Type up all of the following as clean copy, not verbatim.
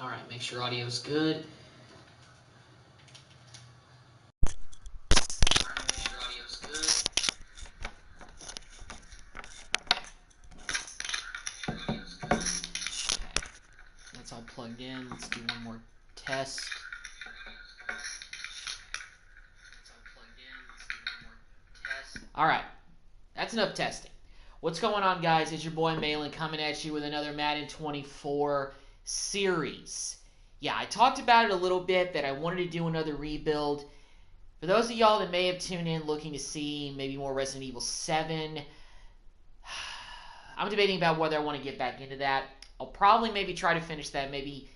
All right, make sure audio is good. That's all plugged in. Let's do one more test. All right, that's enough testing. What's going on, guys? It's your boy Malin coming at you with another Madden 24 series. Yeah, I talked about it a little bit that I wanted to do another rebuild. For those of y'all that may have tuned in looking to see maybe more Resident Evil 7, I'm debating about whether I want to get back into that. I'll probably maybe try to finish that maybe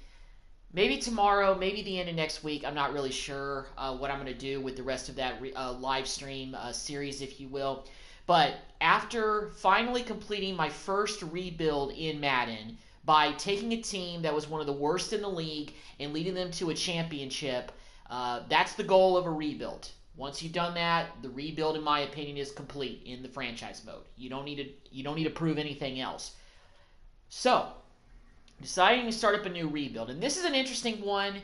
tomorrow, maybe the end of next week. I'm not really sure what I'm going to do with the rest of that live stream series, if you will. But after finally completing my first rebuild in Madden by taking a team that was one of the worst in the league and leading them to a championship, that's the goal of a rebuild. Once you've done that, the rebuild, in my opinion, is complete in the franchise mode. You don't need to prove anything else. So, deciding to start up a new rebuild. And this is an interesting one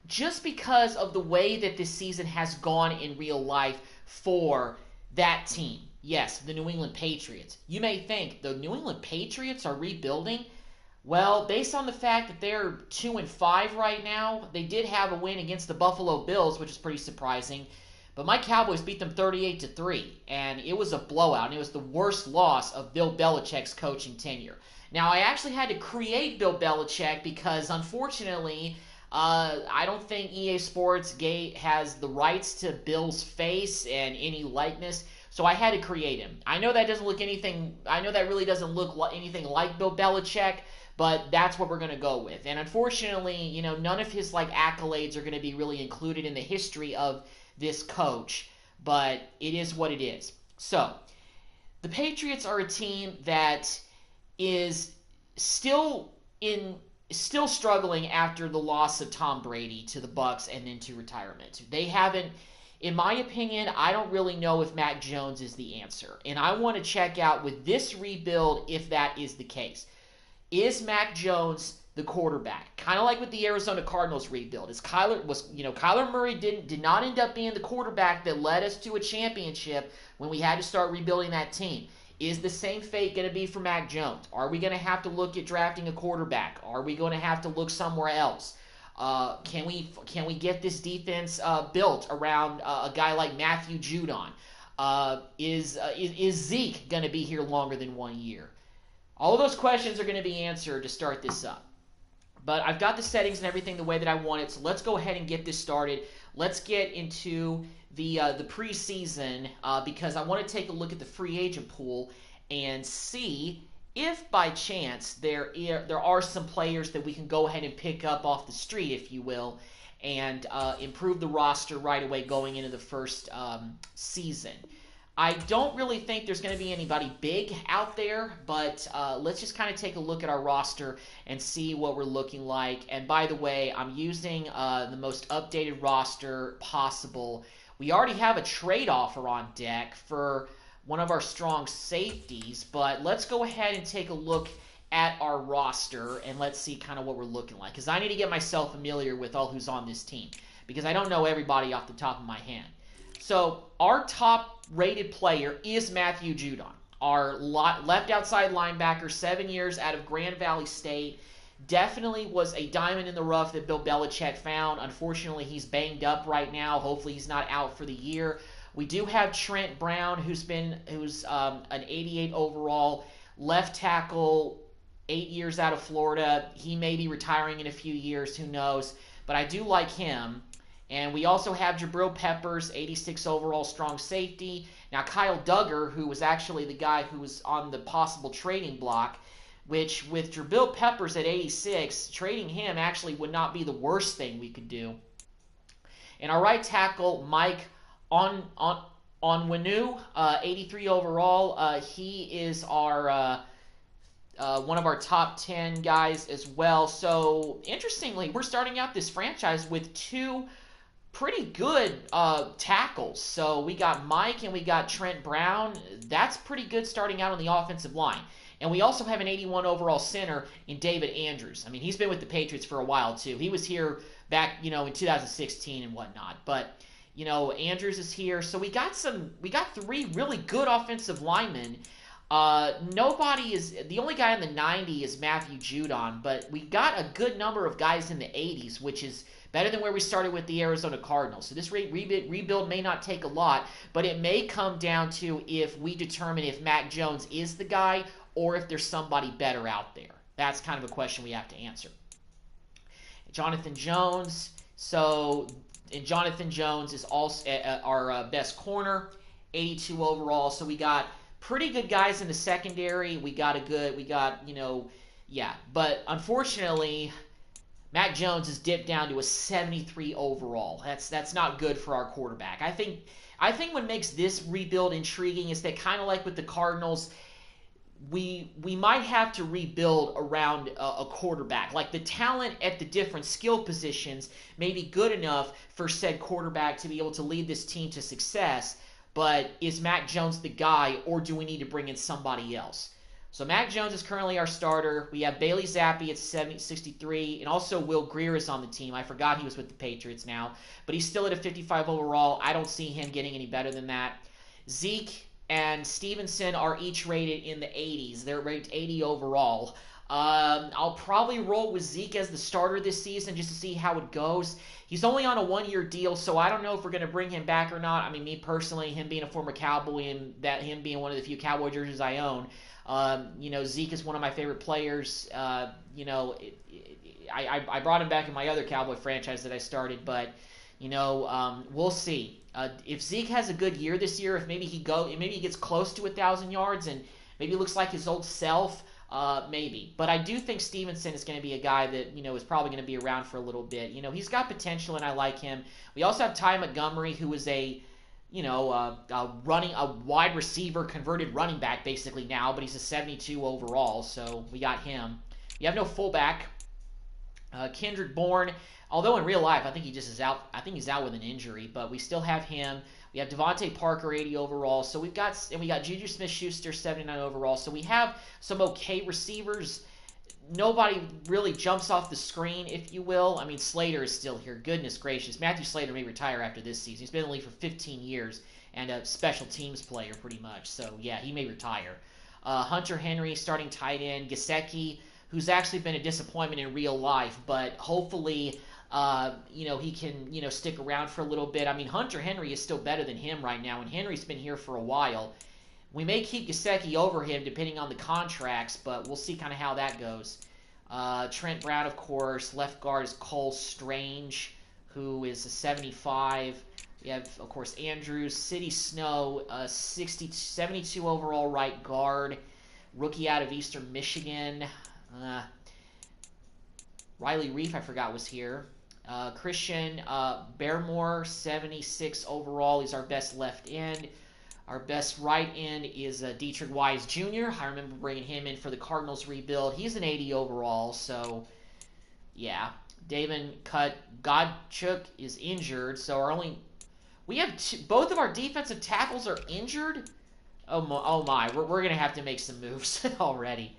just because of the way that this season has gone in real life for that team. Yes, the New England Patriots. You may think the New England Patriots are rebuilding. Well, based on the fact that they're 2-5 right now, they did have a win against the Buffalo Bills, which is pretty surprising. But my Cowboys beat them 38-3, and it was a blowout, and it was the worst loss of Bill Belichick's coaching tenure. Now, I actually had to create Bill Belichick because, unfortunately, I don't think EA Sports has the rights to Bill's face and any likeness, so I had to create him. I know that really doesn't look anything like Bill Belichick, but that's what we're going to go with. And unfortunately, none of his accolades are going to be really included in the history of this coach, but it is what it is. So, the Patriots are a team that is still struggling after the loss of Tom Brady to the Bucs and into retirement. They haven't, in my opinion, I don't really know if Mac Jones is the answer. And I want to check out with this rebuild if that is the case. Is Mac Jones the quarterback? Kind of like with the Arizona Cardinals rebuild. Kyler Murray did not end up being the quarterback that led us to a championship when we had to start rebuilding that team. Is the same fate going to be for Mac Jones? Are we going to have to look at drafting a quarterback? Are we going to have to look somewhere else? Can we get this defense built around a guy like Matthew Judon? Is Zeke going to be here longer than 1 year? All of those questions are going to be answered to start this up. But I've got the settings and everything the way that I want it, so let's go ahead and get this started. Let's get into the preseason because I want to take a look at the free agent pool and see if by chance there are some players that we can go ahead and pick up off the street, if you will, and improve the roster right away going into the first season. I don't really think there's going to be anybody big out there, but let's just kind of take a look at our roster and see what we're looking like. And by the way, I'm using the most updated roster possible. We already have a trade offer on deck for one of our strong safeties, but let's go ahead and take a look at our roster and let's see kind of what we're looking like. Because I need to get myself familiar with all who's on this team because I don't know everybody off the top of my hand. So our top-rated player is Matthew Judon, our left outside linebacker, 7 years out of Grand Valley State. Definitely was a diamond in the rough that Bill Belichick found. Unfortunately, he's banged up right now. Hopefully, he's not out for the year. We do have Trent Brown, who's an 88 overall left tackle, 8 years out of Florida. He may be retiring in a few years, who knows? But I do like him. And we also have Jabril Peppers, 86 overall strong safety. Now, Kyle Duggar, who was actually the guy who was on the possible trading block, which with Jabril Peppers at 86, trading him actually would not be the worst thing we could do. And our right tackle, Mike Onwenu, 83 overall. He is our one of our top 10 guys as well. So, interestingly, we're starting out this franchise with two pretty good tackles. So we got Mike and we got Trent Brown. That's pretty good starting out on the offensive line. And we also have an 81 overall center in David Andrews. I mean, he's been with the Patriots for a while, too. He was here back, in 2016 and whatnot. But, Andrews is here. So we got 3 really good offensive linemen. The only guy in the 90 is Matthew Judon, but we got a good number of guys in the 80s, which is better than where we started with the Arizona Cardinals. So this rebuild may not take a lot, but it may come down to if we determine if Mac Jones is the guy or if there's somebody better out there. That's kind of a question we have to answer. Jonathan Jones. And Jonathan Jones is also our best corner, 82 overall. So we got pretty good guys in the secondary. But unfortunately, Mac Jones has dipped down to a 73 overall. That's not good for our quarterback. I think what makes this rebuild intriguing is that, kind of like with the Cardinals, we might have to rebuild around a quarterback. Like, the talent at the different skill positions may be good enough for said quarterback to be able to lead this team to success, but is Mac Jones the guy, or do we need to bring in somebody else? So Mac Jones is currently our starter. We have Bailey Zappi at 63, and also Will Grier is on the team. I forgot he was with the Patriots now, but he's still at a 55 overall. I don't see him getting any better than that. Zeke and Stevenson are each rated in the 80s. They're rated 80 overall. I'll probably roll with Zeke as the starter this season just to see how it goes. He's only on a 1-year deal, so I don't know if we're going to bring him back or not. I mean, me personally, him being a former Cowboy and him being one of the few Cowboy jerseys I own, Zeke is one of my favorite players. I brought him back in my other Cowboy franchise that I started, but we'll see. If Zeke has a good year this year, if maybe he gets close to 1,000 yards and maybe looks like his old self, maybe. But I do think Stevenson is going to be a guy that is probably going to be around for a little bit. He's got potential, and I like him. We also have Ty Montgomery, who is a wide receiver, converted running back basically now, but he's a 72 overall, so we got him. We have no fullback. Kendrick Bourne, although in real life I think he just is out. I think he's out with an injury, but we still have him. We have Devontae Parker, 80 overall. So we got Juju Smith-Schuster, 79 overall. So we have some okay receivers. Nobody really jumps off the screen, if you will. I mean, Slater is still here. Goodness gracious. Matthew Slater may retire after this season. He's been in the league for 15 years and a special teams player pretty much. So, yeah, he may retire. Hunter Henry, starting tight end. Gesicki, who's actually been a disappointment in real life, but hopefully he can, stick around for a little bit. I mean, Hunter Henry is still better than him right now, and Henry's been here for a while. We may keep Gesicki over him depending on the contracts, but we'll see kind of how that goes. Trent Brown, of course. Left guard is Cole Strange, who is a 75. We have, of course, Andrews. City Snow, 72 overall right guard. Rookie out of Eastern Michigan. Riley Reef, I forgot, was here. Christian Baremore, 76 overall. He's our best left end. Our best right end is Dietrich Wise Jr. I remember bringing him in for the Cardinals rebuild. He's an 80 overall, so yeah. David Godchuk is injured, so we have both of our defensive tackles are injured. Oh my, we're gonna have to make some moves already.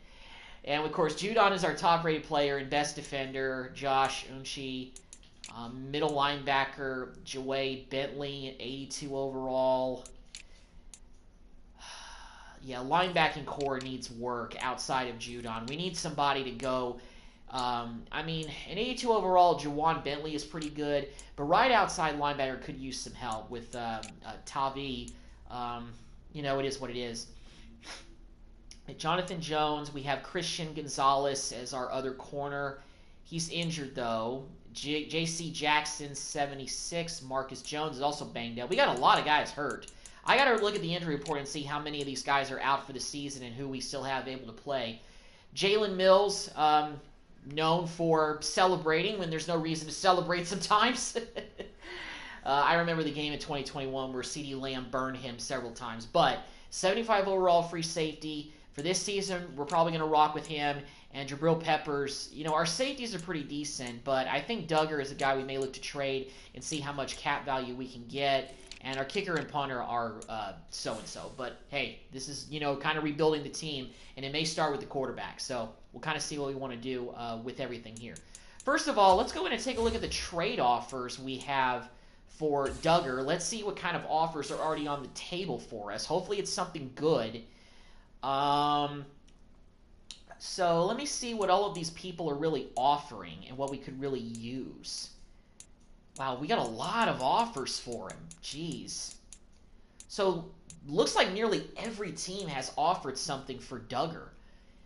And of course, Judon is our top-rated player and best defender. Josh Unchi, middle linebacker Jaway Bentley, 82 overall. Yeah, linebacking core needs work outside of Judon. We need somebody to go. An 82 overall, Jawan Bentley is pretty good, but right outside linebacker could use some help with Tavi. It is what it is. Jonathan Jones, we have Christian Gonzalez as our other corner. He's injured, though. J.C. Jackson, 76. Marcus Jones is also banged up. We got a lot of guys hurt. I got to look at the injury report and see how many of these guys are out for the season and who we still have able to play. Jalen Mills, known for celebrating when there's no reason to celebrate sometimes. I remember the game in 2021 where CeeDee Lamb burned him several times. But 75 overall free safety. For this season, we're probably going to rock with him. And Jabril Peppers, our safeties are pretty decent, but I think Duggar is a guy we may look to trade and see how much cap value we can get. And our kicker and punter are so-and-so. But, hey, this is, kind of rebuilding the team, and it may start with the quarterback. So we'll kind of see what we want to do with everything here. First of all, let's go in and take a look at the trade offers we have for Duggar. Let's see what kind of offers are already on the table for us. Hopefully it's something good. So let me see what all of these people are really offering and what we could really use. Wow, we got a lot of offers for him. Jeez. So looks like nearly every team has offered something for Duggar.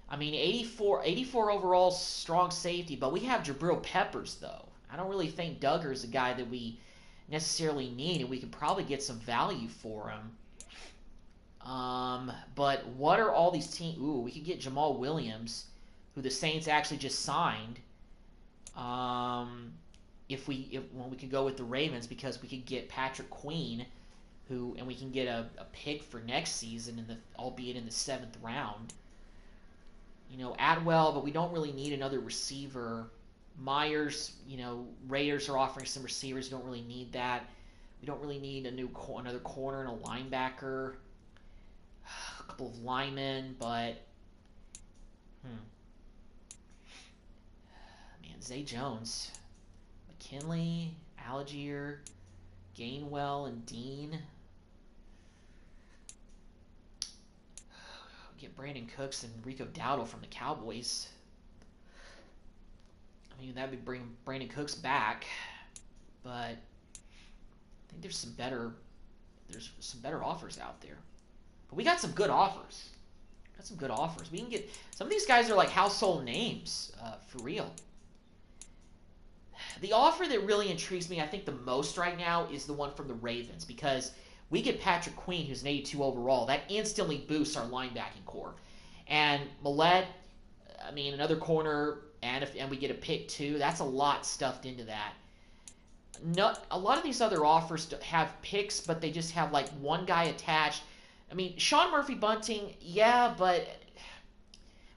I mean, 84 overall strong safety, but we have Jabril Peppers, though. I don't really think Duggar is a guy that we necessarily need, and we could probably get some value for him. But what are all these teams? Ooh, we could get Jamal Williams, who the Saints actually just signed. When we could go with the Ravens, because we could get Patrick Queen, and we can get a pick for next season, albeit in the 7th round. Atwell, but we don't really need another receiver. Myers, Raiders are offering some receivers. We don't really need that. We don't really need another corner and a linebacker. A couple of linemen, but man, Zay Jones, McKinley, Algier, Gainwell, and Dean. Get Brandon Cooks and Rico Dowdle from the Cowboys. I mean, that would bring Brandon Cooks back, but I think there's some better offers out there. But we got some good offers. We can get some of these guys are like household names for real. The offer that really intrigues me, I think, the most right now is the one from the Ravens, because we get Patrick Queen, who's an 82 overall. That instantly boosts our linebacking core. And Millette, I mean, another corner, and we get a pick too. That's a lot stuffed into that. A lot of these other offers have picks, but they just have like one guy attached. I mean, Sean Murphy-Bunting, yeah, but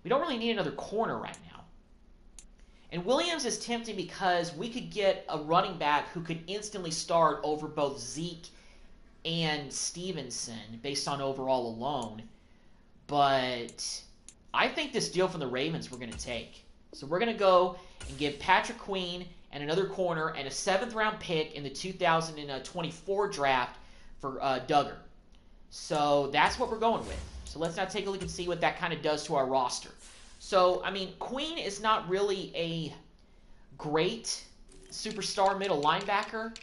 we don't really need another corner right now. And Williams is tempting because we could get a running back who could instantly start over both Zeke and Stevenson based on overall alone. But I think this deal from the Ravens we're going to take. So we're going to go and give Patrick Queen and another corner and a 7th round pick in the 2024 draft for Duggar. So that's what we're going with. So let's now take a look and see what that kind of does to our roster. So, I mean, Queen is not really a great superstar middle linebacker,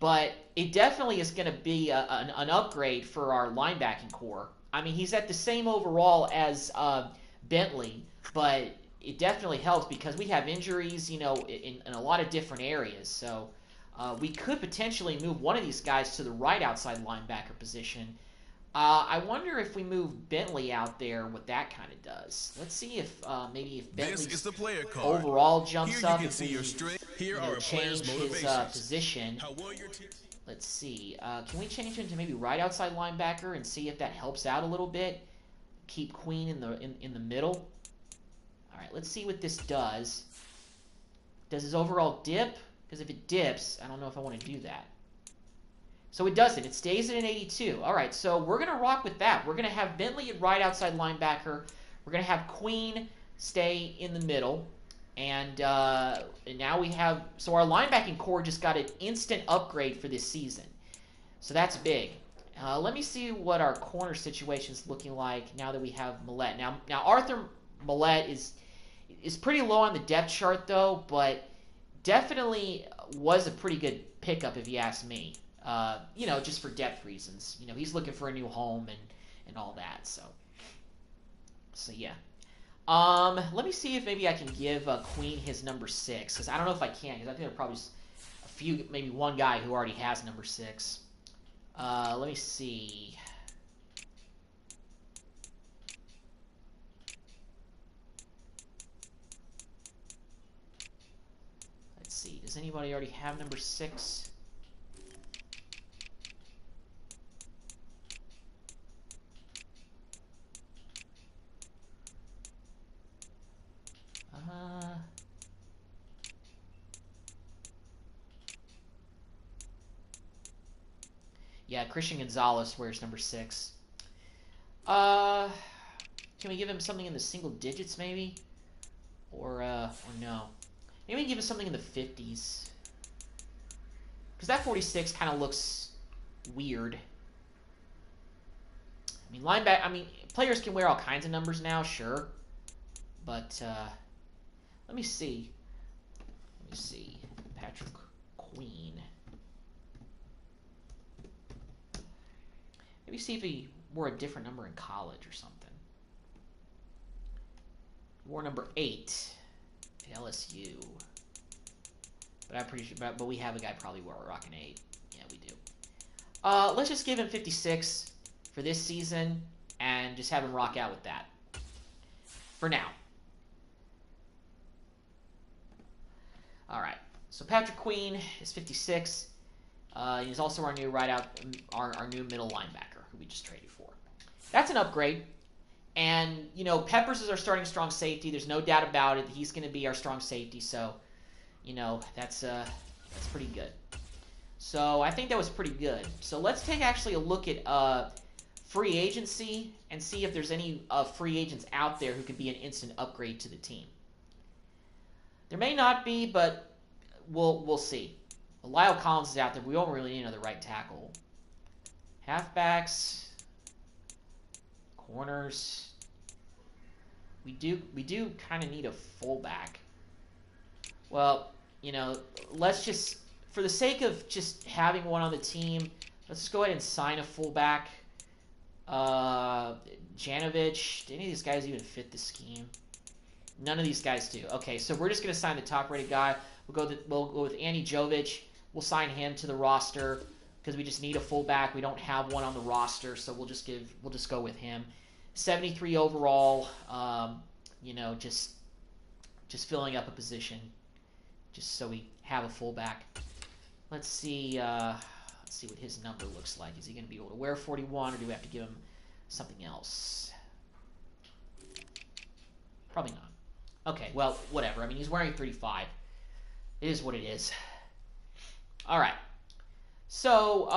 but it definitely is going to be an upgrade for our linebacking core. I mean, he's at the same overall as Bentley, but it definitely helps because we have injuries, in a lot of different areas. So we could potentially move one of these guys to the right outside linebacker position. I wonder if we move Bentley out there, what that kind of does. Let's see if maybe if Bentley's overall jumps up, if we change his position. Let's see. Can we change him to maybe right outside linebacker and see if that helps out a little bit? Keep Queen in the middle. All right, let's see what this does. Does his overall dip? Because if it dips, I don't know if I want to do that. So it doesn't. It stays at an 82. All right, so we're going to rock with that. We're going to have Bentley at right outside linebacker. We're going to have Queen stay in the middle. And now we have... So our linebacking core just got an instant upgrade for this season. So that's big. Let me see what our corner situation is looking like now that we have Millette. Now Arthur Millette is pretty low on the depth chart, though, but definitely was a pretty good pickup if you ask me. Just for depth reasons. He's looking for a new home and all that. So yeah. Let me see if maybe I can give Queen his number 6, because I don't know if I can, because I think there are probably a few, maybe one guy who already has number 6. Let me see. Let's see. Does anybody already have number 6? Yeah, Christian Gonzalez wears number 6. Can we give him something in the single digits, maybe? Or no? Maybe give him something in the 50s. Because that 46 kind of looks weird. I mean, players can wear all kinds of numbers now, sure. But, let me see. Patrick Queen. Maybe see if he wore a different number in college or something. He wore number 8 at LSU. But I'm pretty sure, but we have a guy probably rocking 8. Yeah, we do. Let's just give him 56 for this season and just have him rock out with that. For now. All right. So Patrick Queen is 56. He's also our new our new middle linebacker who we just traded for. That's an upgrade. And, you know, Peppers is our starting strong safety. There's no doubt about it. He's going to be our strong safety. So, you know, that's pretty good. So I think that was pretty good. So let's take actually a look at free agency and see if there's any free agents out there who could be an instant upgrade to the team. There may not be, but we'll see. Lyle Collins is out there. We don't really need another right tackle. Halfbacks, corners. We do kind of need a fullback. Well, you know, let's just, for the sake of just having one on the team, let's just go ahead and sign a fullback. Janovich. Do any of these guys even fit the scheme? None of these guys do. Okay, so we're just going to sign the top-rated guy. We'll go with Andy Jovic. We'll sign him to the roster because we just need a fullback. We don't have one on the roster, so we'll just go with him. 73 overall. You know, just filling up a position, just so we have a fullback. Let's see what his number looks like. Is he going to be able to wear 41, or do we have to give him something else? Probably not. Okay, well, whatever. I mean, he's wearing 35. It is what it is. All right. So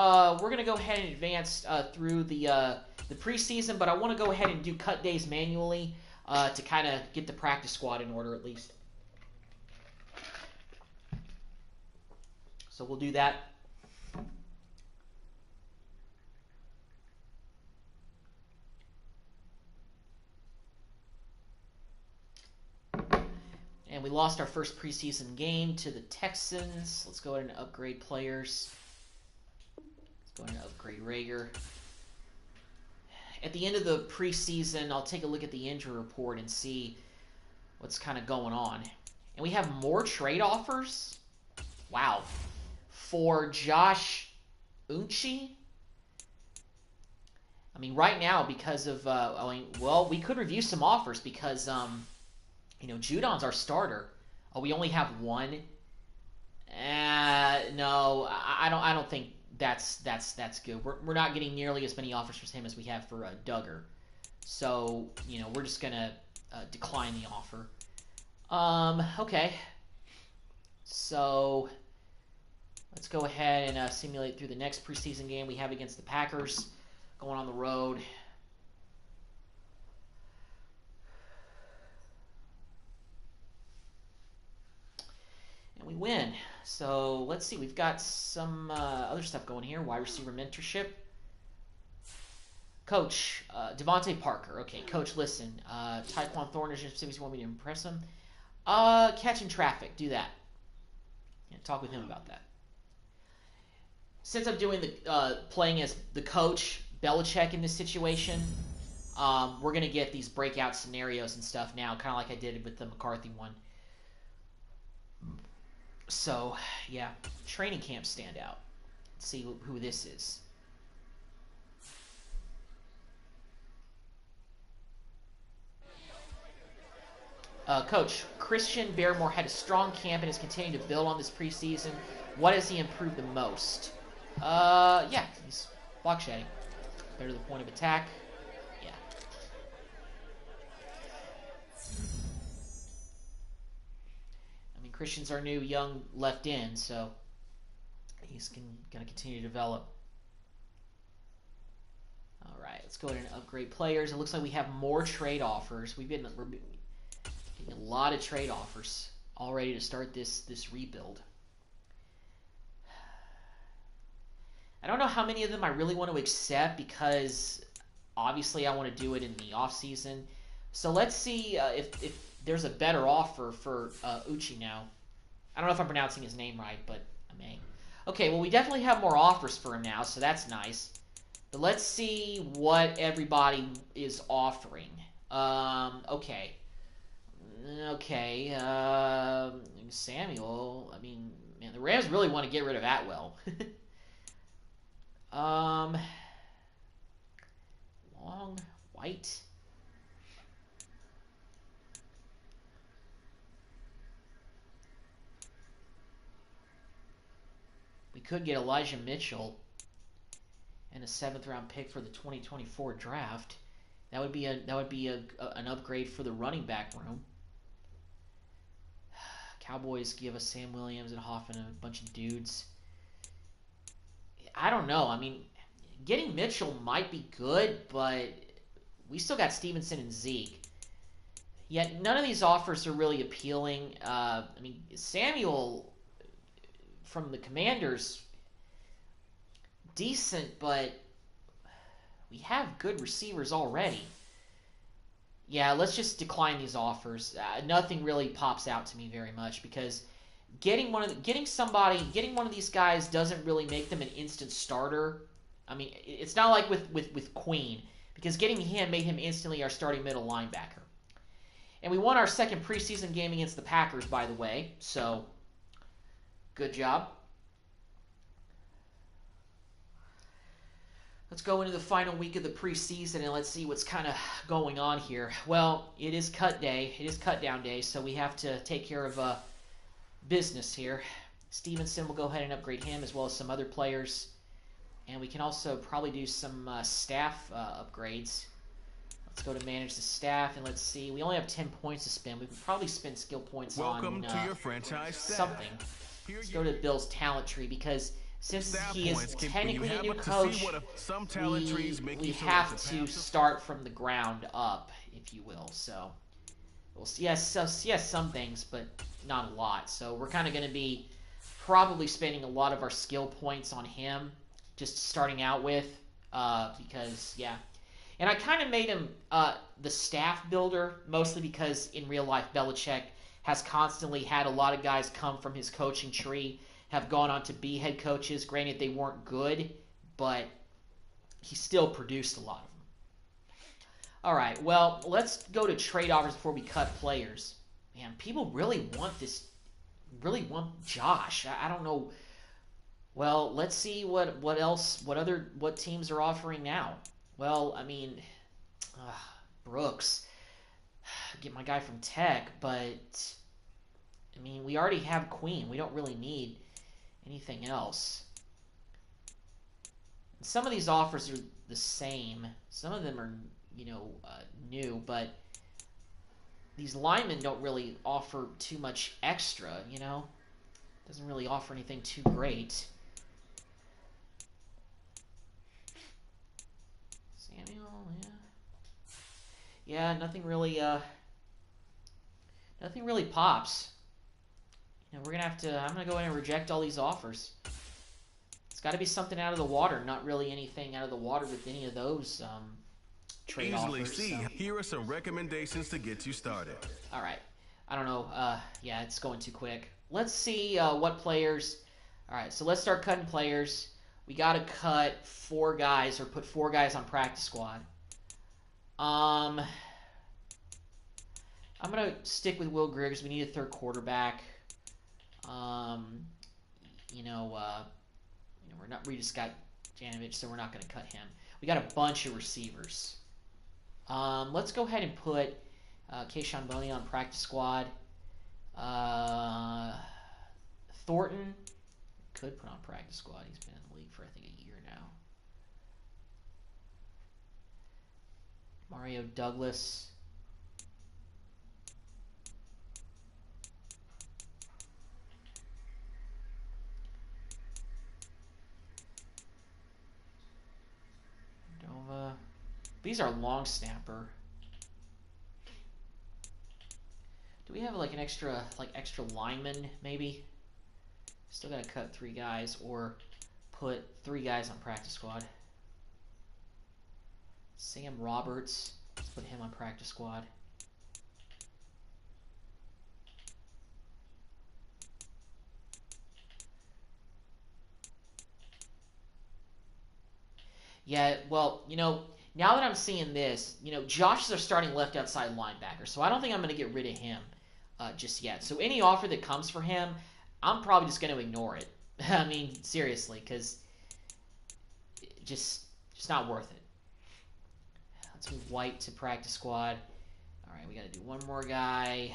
we're going to go ahead and advance through the preseason, but I want to go ahead and do cut days manually to kind of get the practice squad in order at least. So we'll do that. And we lost our first preseason game to the Texans. Let's go ahead and upgrade players. Let's go ahead and upgrade Rager. At the end of the preseason, I'll take a look at the injury report and see what's kind of going on. And we have more trade offers. Wow. For Josh Uche. I mean, right now, because of, well, we could review some offers because, you know, Judon's our starter. Oh, we only have one. No, I don't think that's good. We're not getting nearly as many offers for him as we have for Duggar. So, you know, we're just gonna decline the offer. Okay. So let's go ahead and simulate through the next preseason game we have against the Packers, going on the road. And we win. So let's see. We've got some other stuff going here. Wide receiver mentorship. Coach, Devontae Parker. Okay, Coach, listen. Tyquan Thorne, if you want me to impress him. Catching traffic. Do that. Yeah, talk with him about that. Since I'm doing the playing as the coach, Belichick in this situation, we're going to get these breakout scenarios and stuff now, kind of like I did with the McCarthy one. So, yeah, training camp standout. Let's see who this is. Coach, Christian Barrymore had a strong camp and has continued to build on this preseason. What has he improved the most? Yeah, he's block shedding. Better to the point of attack. Yeah. I mean, Christian's our new young left end, so he's going to continue to develop. All right, let's go ahead and upgrade players. It looks like we have more trade offers. We're getting a lot of trade offers all ready to start this rebuild. I don't know how many of them I really want to accept because obviously I want to do it in the off season. So let's see if there's a better offer for Uchi now. I don't know if I'm pronouncing his name right, but I may. Okay, well we definitely have more offers for him now, so that's nice. But let's see what everybody is offering. Okay. Okay. Samuel. I mean, man, the Rams really want to get rid of Atwell. Long white. We could get Elijah Mitchell and a 7th round pick for the 2024 draft. That would be an upgrade for the running back room. Cowboys give us Sam Williams and Hoffman and a bunch of dudes. I don't know. I mean, getting Mitchell might be good, but we still got Stevenson and Zeke. Yet none of these offers are really appealing. I mean, Samuel from the Commanders, decent, but we have good receivers already. Yeah, let's just decline these offers. Nothing really pops out to me very much because getting one of these guys doesn't really make them an instant starter. I mean, it's not like with Queen, because getting him made him instantly our starting middle linebacker. And we won our second preseason game against the Packers, by the way, so good job. Let's go into the final week of the preseason and let's see what's kind of going on here. Well, it is cut day. It is cut down day, so we have to take care of business here. Stevenson will go ahead and upgrade him as well as some other players. And we can also probably do some staff upgrades. Let's go to manage the staff and let's see. We only have 10 points to spend. We could probably spend skill points on to your franchise something. Let's go to Bill's talent tree because since he is technically a new coach, we have to start from the ground up, if you will. So we'll see. Yes, some things, but not a lot. So we're kind of going to be probably spending a lot of our skill points on him, just starting out with, because yeah. And I kind of made him the staff builder, mostly because in real life Belichick has constantly had a lot of guys come from his coaching tree, have gone on to be head coaches. Granted, they weren't good, but he still produced a lot of them. All right, well, let's go to trade offers before we cut players. Man, people really want Josh. I don't know. Well, let's see what teams are offering now. Well, I mean, Brooks, get my guy from Tech, but I mean, we already have Queen. We don't really need anything else. And some of these offers are the same. Some of them are, new, but these linemen don't really offer too much extra, Doesn't really offer anything too great. Samuel, yeah. Yeah, nothing really pops. We're going to have to, I'm going to go in and reject all these offers. It's got to be something out of the water, not really anything out of the water with any of those trade offers. Here are some recommendations to get you started. All right. I don't know. Yeah, it's going too quick. Let's see what players. All right, so let's start cutting players. We got to cut 4 guys or put 4 guys on practice squad. I'm going to stick with Will Greer because we need a third quarterback. We just got Janovich, so we're not going to cut him. We got a bunch of receivers. Let's go ahead and put Keyshawn Boney on practice squad. Thornton could put on practice squad. He's been in the league for I think a year now. Mario Douglas. Nova. These are long snapper. Do we have like an extra lineman maybe? Still gotta cut 3 guys or put 3 guys on practice squad. Sam Roberts. Let's put him on practice squad. Yeah, well, now that I'm seeing this, Josh is our starting left outside linebacker, so I don't think I'm going to get rid of him just yet. So any offer that comes for him, I'm probably just going to ignore it. I mean, seriously, because just not worth it. Let's move White to practice squad. All right, we got to do one more guy.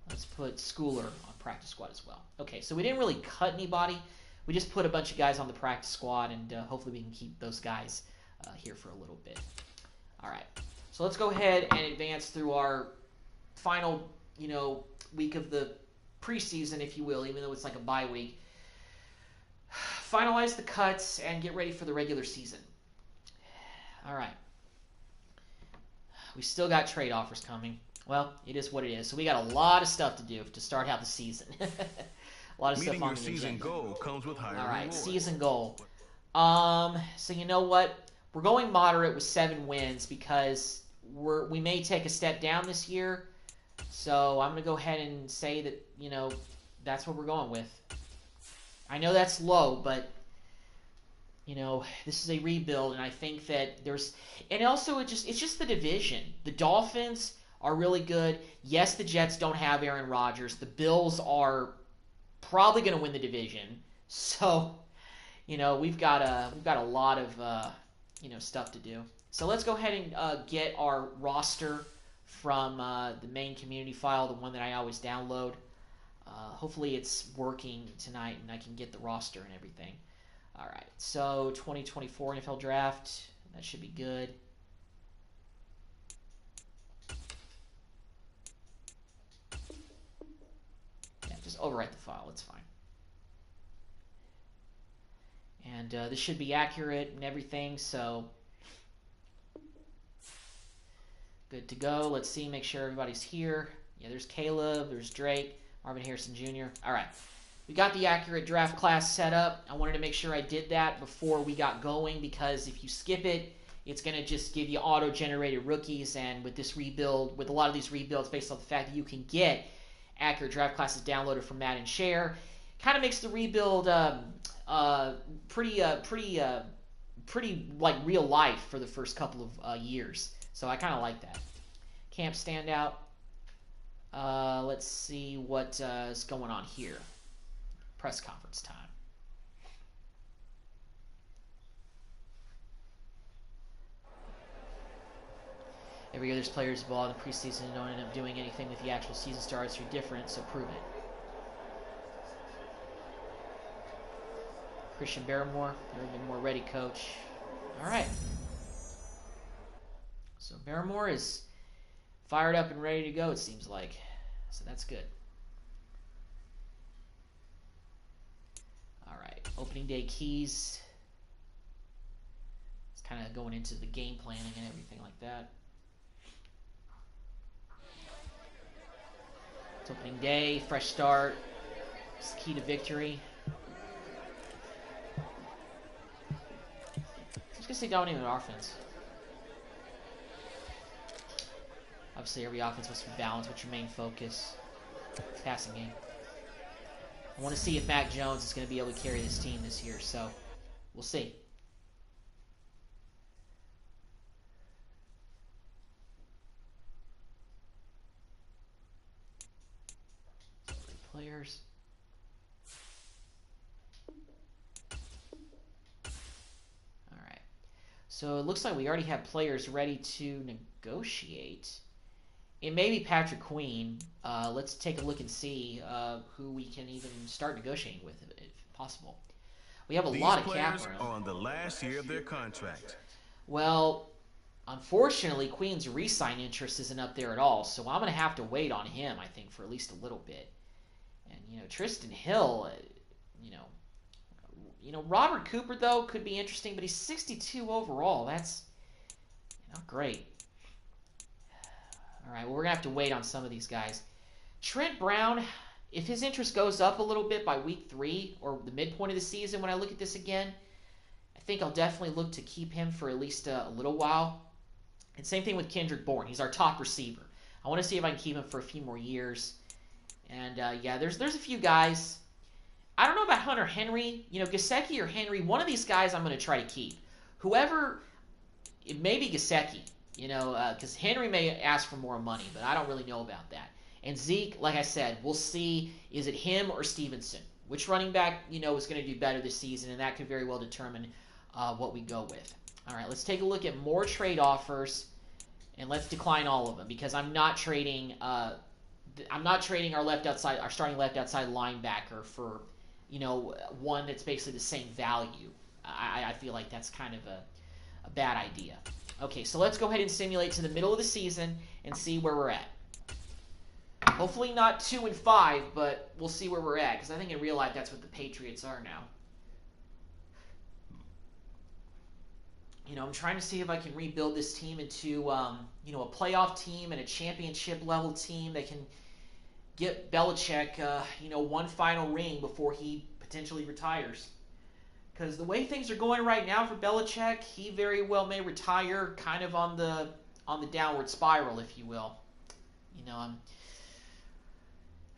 Let's put Schooler on practice squad as well. Okay, so we didn't really cut anybody. We just put a bunch of guys on the practice squad, and hopefully we can keep those guys here for a little bit. All right, so let's go ahead and advance through our final, week of the preseason, if you will, even though it's like a bye week. Finalize the cuts and get ready for the regular season. All right. We still got trade offers coming. Well, it is what it is. So we got a lot of stuff to do to start out the season. A lot of Meeting stuff on your the season agenda. goal comes with higher All right, rewards. season goal. So you know what? We're going moderate with 7 wins because we may take a step down this year. So I'm going to go ahead and say that, that's what we're going with. I know that's low, but this is a rebuild, and I think that and also it's just the division. The Dolphins are really good. Yes, the Jets don't have Aaron Rodgers. The Bills are probably going to win the division. So, we've got a lot of stuff to do. So let's go ahead and get our roster from the main community file, the one that I always download. Hopefully it's working tonight and I can get the roster and everything. All right, so 2024 NFL Draft, that should be good. Yeah, just overwrite the file, it's fine. And this should be accurate and everything, so good to go. Let's see, make sure everybody's here. Yeah, there's Caleb, there's Drake, Marvin Harrison Jr. All right. We got the accurate draft class set up. I wanted to make sure I did that before we got going because if you skip it, it's going to just give you auto-generated rookies. And with this rebuild, with a lot of these rebuilds based on the fact that you can get accurate draft classes downloaded from Madden Share, kind of makes the rebuild pretty like real life for the first couple of years. So I kind of like that. Camp standout. Let's see what is going on here. Press conference time. Every year there's players involved in the preseason and don't end up doing anything with the actual season starts. You're different, so prove it. Christian Barrymore, never been more ready, coach. All right. So Barrymore is fired up and ready to go, it seems like. So that's good. All right, opening day keys. It's kind of going into the game planning and everything like that. It's opening day, fresh start. It's the key to victory. I'm just going to say dominating offense. Obviously, every offense must be balanced. What's your main focus? Passing game. I want to see if Mac Jones is going to be able to carry this team this year, so we'll see. Players. All right. So it looks like we already have players ready to negotiate. It may be Patrick Queen. Let's take a look and see who we can even start negotiating with, if possible. We have a lot of cap room. These players are on the last year of their contract. Well, unfortunately, Queen's re-sign interest isn't up there at all, so I'm going to have to wait on him, I think, for at least a little bit. And, Tristan Hill, Robert Cooper, though, could be interesting, but he's 62 overall. That's not great. All right, well, we're going to have to wait on some of these guys. Trent Brown, if his interest goes up a little bit by week 3 or the midpoint of the season when I look at this again, I think I'll definitely look to keep him for at least a little while. And same thing with Kendrick Bourne. He's our top receiver. I want to see if I can keep him for a few more years. And, yeah, there's a few guys. I don't know about Hunter Henry. Gesicki or Henry, one of these guys I'm going to try to keep. Whoever, it may be Gesicki, because Henry may ask for more money, but I don't really know about that. And Zeke, like I said, we'll see, is it him or Stevenson? Which running back, is going to do better this season, and that could very well determine what we go with. All right, let's take a look at more trade offers, and let's decline all of them, because I'm not trading our starting left outside linebacker for, one that's basically the same value. I feel like that's kind of a bad idea. Okay, so let's go ahead and simulate to the middle of the season and see where we're at. Hopefully not 2-5, but we'll see where we're at, because I think in real life that's what the Patriots are now. I'm trying to see if I can rebuild this team into, a playoff team and a championship level team that can get Belichick, one final ring before he potentially retires. Because the way things are going right now for Belichick, he very well may retire kind of on the downward spiral, if you will. I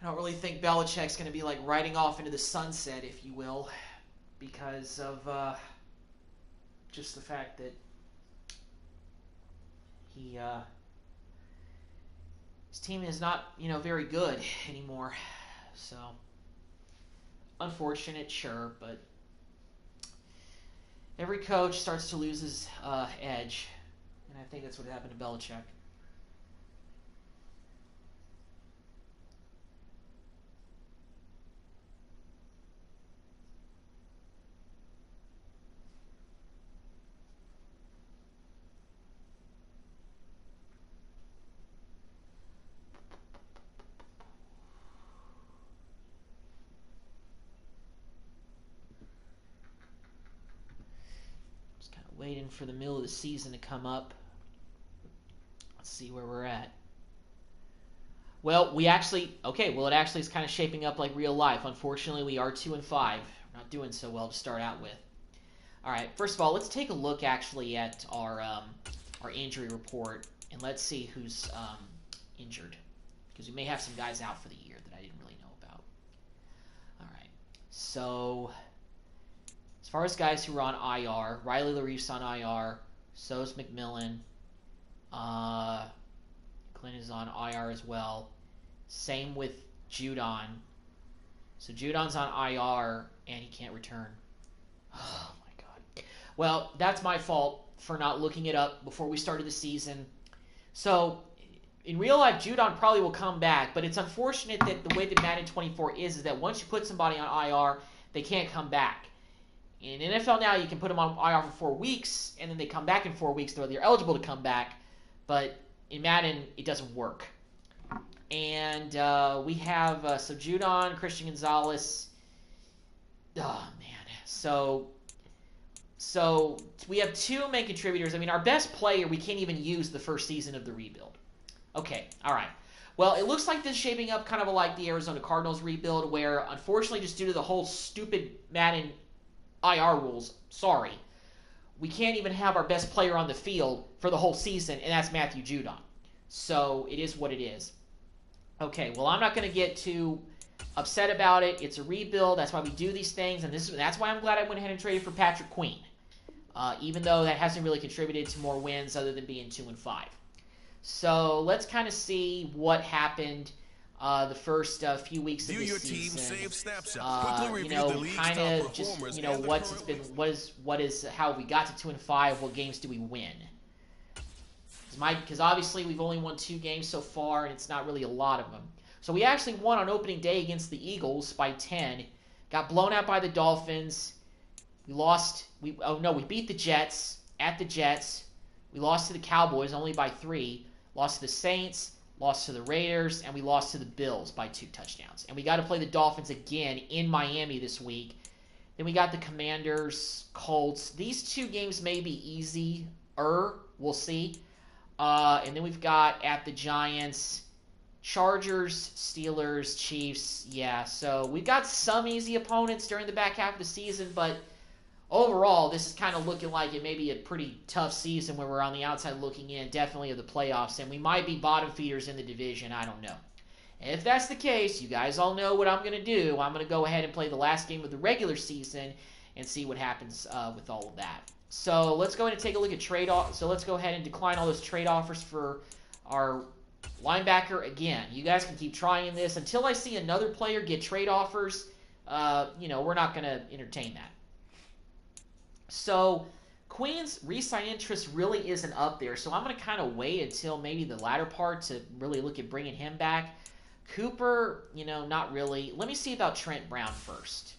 don't really think Belichick's going to be like riding off into the sunset, if you will, because of just the fact that his team is not, very good anymore. So, unfortunate, sure, but every coach starts to lose his edge, and I think that's what happened to Belichick. Waiting for the middle of the season to come up. Let's see where we're at. Well, it actually is kind of shaping up like real life. Unfortunately, we are 2-5. We're not doing so well to start out with. All right, first of all, let's take a look actually at our injury report, and let's see who's injured, because we may have some guys out for the year that I didn't really know about. All right, so as far as guys who are on IR, Riley LaReef's on IR, so's McMillan. Clint is on IR as well. Same with Judon. So Judon's on IR, and he can't return. Oh, my God. Well, that's my fault for not looking it up before we started the season. So, in real life, Judon probably will come back, but it's unfortunate that the way that Madden 24 is that once you put somebody on IR, they can't come back. In NFL now, you can put them on IR for 4 weeks, and then they come back in 4 weeks, so they're eligible to come back. But in Madden, it doesn't work. And we have Judon, Christian Gonzalez. Oh, man. So we have 2 main contributors. I mean, our best player, we can't even use the first season of the rebuild. Okay, all right. Well, it looks like this is shaping up kind of like the Arizona Cardinals rebuild, where, unfortunately, just due to the whole stupid Madden IR rules, sorry, we can't even have our best player on the field for the whole season, and that's Matthew Judon. So it is what it is. Okay, well, I'm not going to get too upset about it. It's a rebuild. That's why we do these things, and that's why I'm glad I went ahead and traded for Patrick Queen, even though that hasn't really contributed to more wins other than being 2-5. So let's kind of see what happened the first few weeks of the season. Kind of just what is how we got to 2-5. What games do we win? Because obviously we've only won 2 games so far, and it's not really a lot of them. So we actually won on opening day against the Eagles by 10. Got blown out by the Dolphins. We lost. We beat the Jets at the Jets. We lost to the Cowboys only by 3. Lost to the Saints. Lost to the Raiders, and we lost to the Bills by 2 touchdowns. And we got to play the Dolphins again in Miami this week. Then we got the Commanders, Colts. These two games may be easier. We'll see. And then we've got at the Giants, Chargers, Steelers, Chiefs. Yeah, so we've got some easy opponents during the back half of the season, but overall, this is kind of looking like it may be a pretty tough season where we're on the outside looking in, definitely of the playoffs, and we might be bottom feeders in the division. I don't know. And if that's the case, you guys all know what I'm going to do. I'm going to go ahead and play the last game of the regular season and see what happens with all of that. So let's go ahead and take a look at trade offers. So let's go ahead and decline all those trade offers for our linebacker again. You guys can keep trying this until I see another player get trade offers. We're not going to entertain that. So Quinn's re-sign interest really isn't up there, so I'm going to kind of wait until maybe the latter part to really look at bringing him back. Cooper, not really. Let me see about Trent Brown first.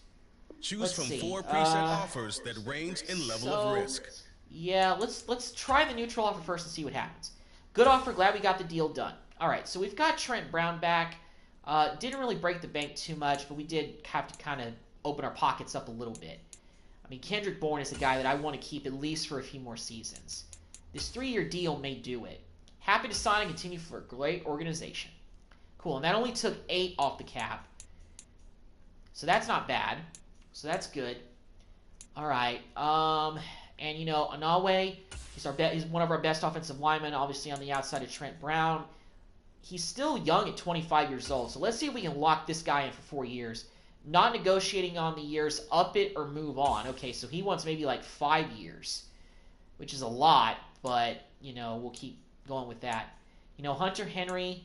Choose from 4 preset offers that range in level of risk. Yeah, let's try the neutral offer first and see what happens. Good offer, glad we got the deal done. All right, so we've got Trent Brown back. Didn't really break the bank too much, but we did have to kind of open our pockets up a little bit. I mean, Kendrick Bourne is a guy that I want to keep at least for a few more seasons. This 3-year deal may do it. Happy to sign and continue for a great organization. Cool, and that only took 8 off the cap. So that's not bad. So that's good. All right. And Anawe, he's one of our best offensive linemen, obviously on the outside of Trent Brown. He's still young at 25 years old. So let's see if we can lock this guy in for 4 years. Not negotiating on the years, up it or move on. Okay, so he wants maybe like 5 years, which is a lot, but, we'll keep going with that. Hunter Henry,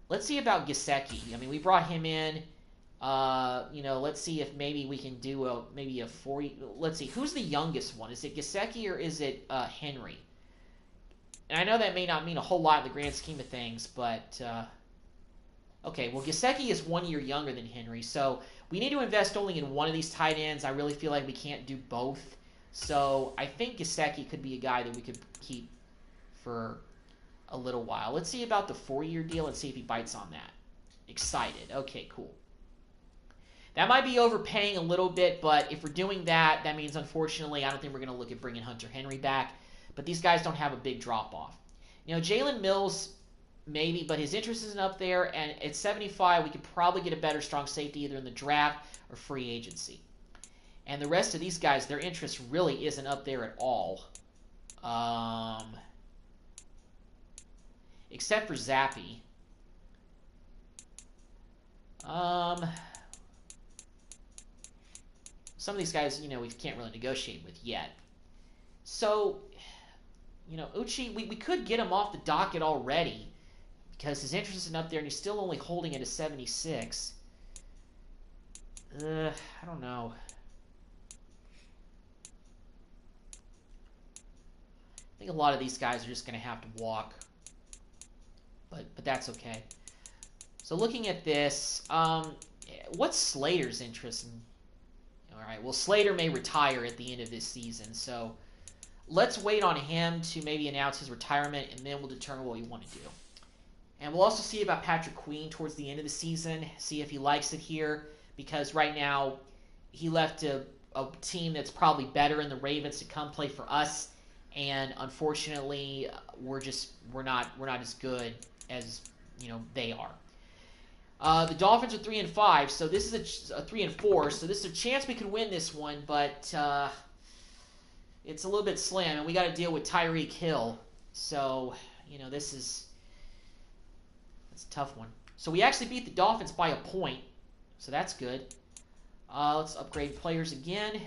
let's see about Gesicki. I mean, we brought him in. Let's see if maybe we can do maybe a 4. Let's see, who's the youngest one? Is it Gesicki or is it Henry? And I know that may not mean a whole lot in the grand scheme of things, but okay, well, Gesicki is 1 year younger than Henry, so we need to invest only in one of these tight ends. I really feel like we can't do both. So I think Gesicki could be a guy that we could keep for a little while. Let's see about the 4-year deal and see if he bites on that. Excited. Okay, cool. That might be overpaying a little bit, but if we're doing that, that means, unfortunately, I don't think we're going to look at bringing Hunter Henry back. But these guys don't have a big drop-off. Jalen Mills, maybe, but his interest isn't up there, and at 75, we could probably get a better strong safety either in the draft or free agency. And the rest of these guys, their interest really isn't up there at all. Except for Zappy. Some of these guys, we can't really negotiate with yet. So, Uchi, we could get him off the docket already because his interest isn't up there and he's still only holding it at 76. I don't know. I think a lot of these guys are just going to have to walk. But that's okay. So looking at this, what's Slater's interest in? All right, well, Slater may retire at the end of this season, so let's wait on him to maybe announce his retirement, and then we'll determine what we want to do. And we'll also see about Patrick Queen towards the end of the season, see if he likes it here, because right now he left a team that's probably better in the Ravens to come play for us, and unfortunately, we're not as good as they are. The Dolphins are 3-5, so this is a 3-4. So this is a chance we could win this one, but it's a little bit slim, and we got to deal with Tyreek Hill. So that's a tough one. So we actually beat the Dolphins by a point, so that's good. Let's upgrade players again,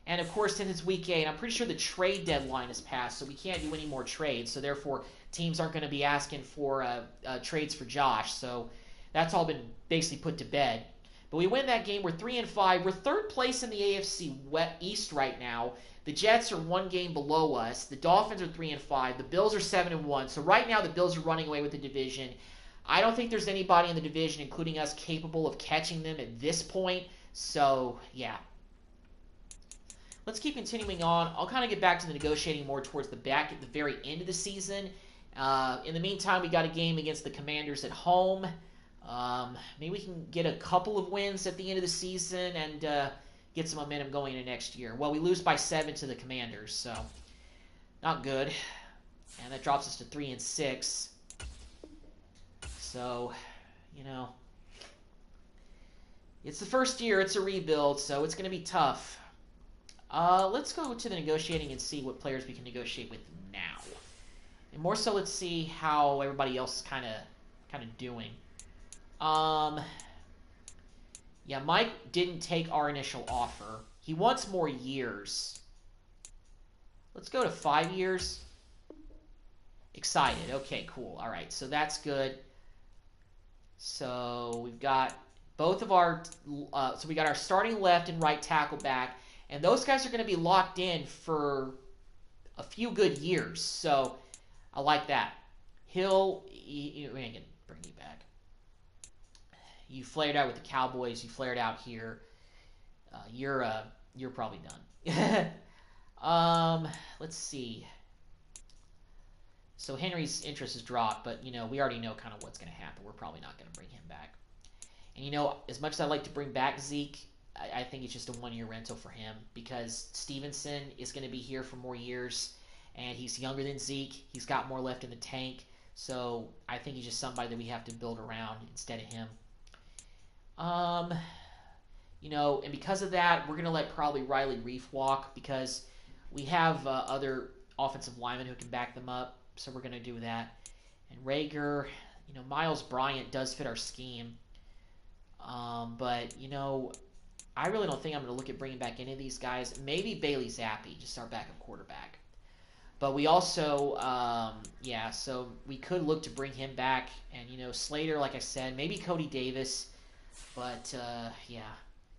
and of course, since it's week 8, I'm pretty sure the trade deadline has passed, so we can't do any more trades. So therefore, teams aren't going to be asking for trades for Josh. So that's all been basically put to bed. But we win that game. We're 3-5. We're third place in the AFC East right now. The Jets are 1 game below us. The Dolphins are 3-5. The Bills are 7-1. So right now the Bills are running away with the division. I don't think there's anybody in the division, including us, capable of catching them at this point. So yeah. Let's keep continuing on. I'll kind of get back to the negotiating more towards the very end of the season. In the meantime, we got a game against the Commanders at home. Maybe we can get a couple of wins at the end of the season and get some momentum going into next year. Well, we lose by 7 to the Commanders, so not good. And that drops us to 3-6. So, you know, it's the first year. It's a rebuild, so it's going to be tough. Let's go to the negotiating and see what players we can negotiate with now. And more so, let's see how everybody else is kind of doing. Yeah, Mike didn't take our initial offer. He wants more years. Let's go to 5 years. Excited. Okay, cool. All right, so that's good. So we've got both of our so we got our starting left and right tackle back, and those guys are going to be locked in for a few good years. So I like that. We ain't gonna bring you back. You flared out with the Cowboys. You flared out here. You're probably done. Let's see. So Henry's interest has dropped, but, you know, we already know kind of what's going to happen. We're probably not going to bring him back. And, you know, as much as I like to bring back Zeke, I think it's just a one-year rental for him because Stevenson is going to be here for more years, and he's younger than Zeke. He's got more left in the tank. So I think he's just somebody that we have to build around instead of him. You know, and because of that, we're going to let probably Riley Reef walk because we have other offensive linemen who can back them up. So we're going to do that. And Rager, you know, Miles Bryant does fit our scheme. But, you know, I really don't think I'm going to look at bringing back any of these guys. Maybe Bailey Zappi, just our backup quarterback. But we also, yeah, so we could look to bring him back. And, you know, Slater, like I said, maybe Cody Davis. But, yeah,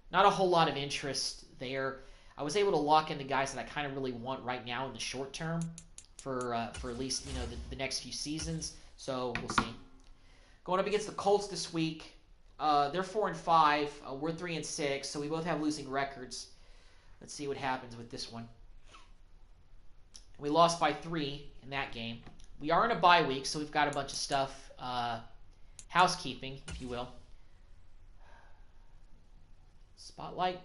not a whole lot of interest there. I was able to lock in the guys that I kind of really want right now in the short term. For at least, you know, the next few seasons. So we'll see. Going up against the Colts this week. They're 4-5. We're 3-6. So we both have losing records. Let's see what happens with this one. We lost by 3 in that game. We are in a bye week, so we've got a bunch of stuff. Housekeeping, if you will. Spotlight.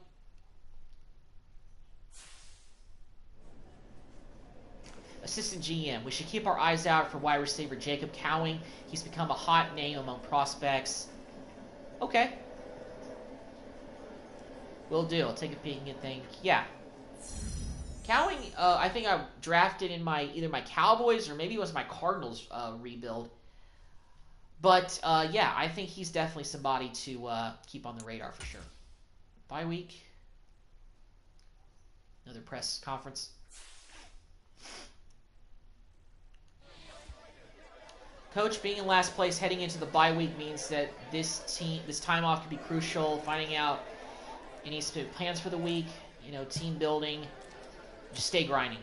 Assistant GM. We should keep our eyes out for wide receiver Jacob Cowing. He's become a hot name among prospects. Okay. Will do. I'll take a peek and think. Yeah. Cowing, I think I drafted in either my Cowboys or maybe it was my Cardinals rebuild. But, yeah, I think he's definitely somebody to keep on the radar for sure. Bye week. Another press conference. Coach, being in last place heading into the bye week means that this time off could be crucial. Finding out any plans for the week, you know, team building. Just stay grinding.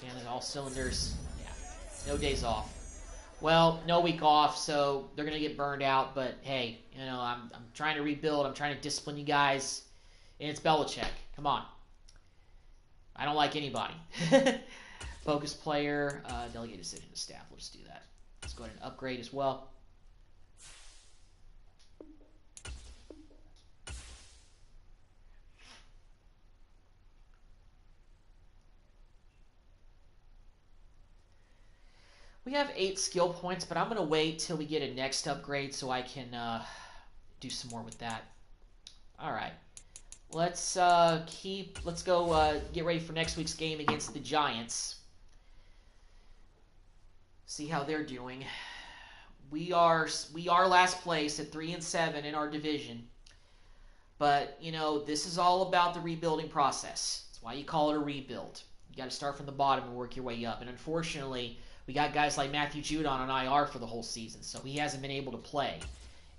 And all cylinders. Yeah. No days off. Well, no week off, so they're gonna get burned out. But hey, you know, I'm trying to rebuild. I'm trying to discipline you guys. And it's Belichick. Come on. I don't like anybody. Focus player, delegate decision to staff. We'll just do that. Let's go ahead and upgrade as well. We have 8 skill points, but I'm going to wait till we get a next upgrade so I can do some more with that. All right. Let's go get ready for next week's game against the Giants. See how they're doing. We are last place at 3-7 in our division. But, you know, this is all about the rebuilding process. That's why you call it a rebuild. You got to start from the bottom and work your way up. And unfortunately, we got guys like Matthew Judon on IR for the whole season, so he hasn't been able to play.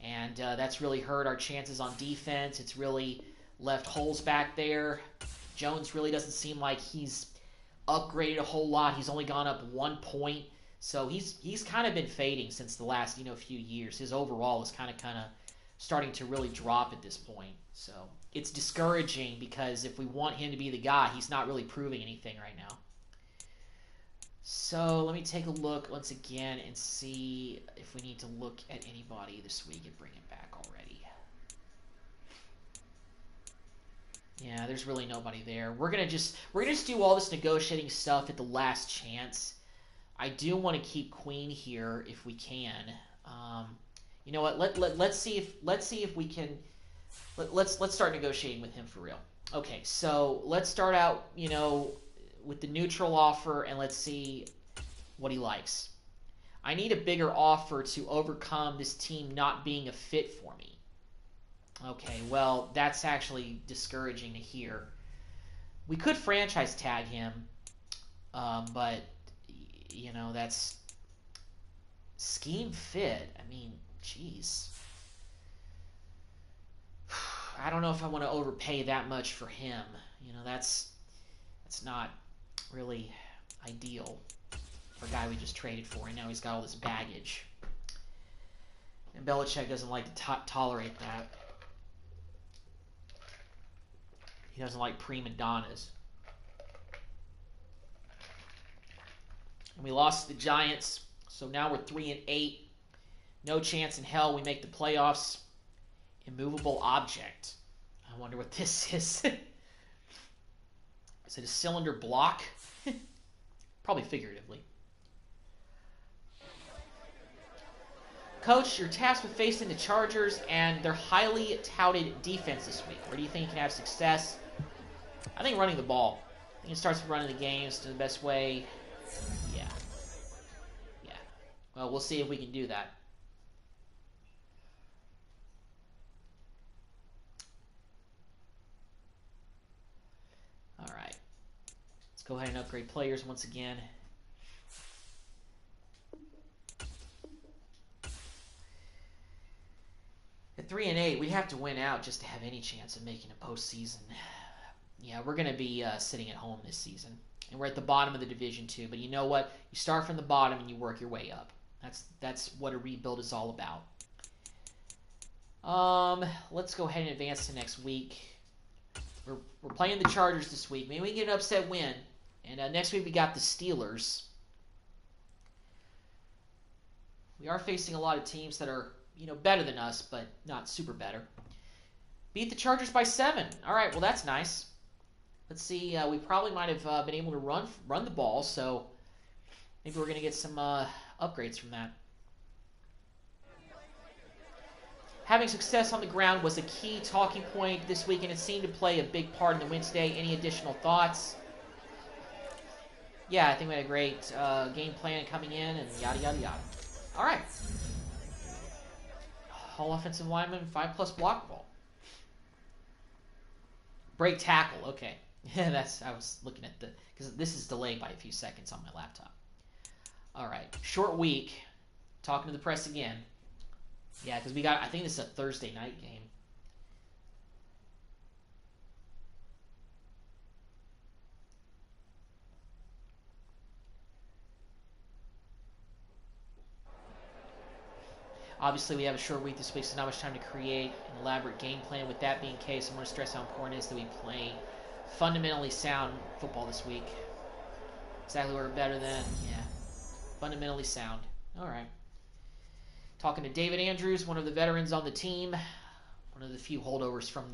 And that's really hurt our chances on defense. It's really left holes back there. Jones really doesn't seem like he's upgraded a whole lot. He's only gone up 1 point. So he's kind of been fading since the last, you know, few years. His overall is kind of starting to really drop at this point. So it's discouraging because if we want him to be the guy, he's not really proving anything right now. So let me take a look once again and see if we need to look at anybody this week and bring him back already. Yeah, there's really nobody there. We're gonna just do all this negotiating stuff at the last chance. I do want to keep Queen here if we can. You know what? Let's see if we can. Let's start negotiating with him for real. Okay, so let's start out, with the neutral offer, and let's see what he likes. I need a bigger offer to overcome this team not being a fit for me. Okay, well, that's actually discouraging to hear. We could franchise tag him, but, that's scheme fit. I mean, jeez. I don't know if I want to overpay that much for him. That's not really ideal for a guy we just traded for, and now he's got all this baggage. And Belichick doesn't like to tolerate that. He doesn't like prima donnas. And we lost to the Giants, so now we're 3-8. No chance in hell we make the playoffs. Immovable object. I wonder what this is. Is it a cylinder block? Probably figuratively. Coach, you're tasked with facing the Chargers and their highly touted defense this week. Where do you think you can have success? I think running the ball. I think it starts with running the games to the best way. Yeah. Well, we'll see if we can do that. All right. Let's go ahead and upgrade players once again. At 3-8, we have to win out just to have any chance of making a postseason. Yeah, we're going to be sitting at home this season. And we're at the bottom of the division too. But you know what? You start from the bottom and you work your way up. That's what a rebuild is all about. Let's go ahead and advance to next week. We're playing the Chargers this week. Maybe we can get an upset win. And next week we got the Steelers. We are facing a lot of teams that are, better than us, but not super better. Beat the Chargers by 7. All right, well, that's nice. Let's see. We probably might have been able to run the ball, so maybe we're going to get some upgrades from that. Having success on the ground was a key talking point this week, and it seemed to play a big part in the win today. Any additional thoughts? Yeah, I think we had a great game plan coming in, and yada, yada, yada. All right. All offensive linemen, 5+ block ball. Break tackle, okay. I was looking at because this is delayed by a few seconds on my laptop. All right, short week. Talking to the press again. Yeah, because I think this is a Thursday night game. Obviously, we have a short week this week, so not much time to create an elaborate game plan. With that being the case, I'm going to stress how important it is that we play fundamentally sound football this week. Exactly what we're better than. Yeah. Fundamentally sound. All right. Talking to David Andrews, one of the veterans on the team. One of the few holdovers from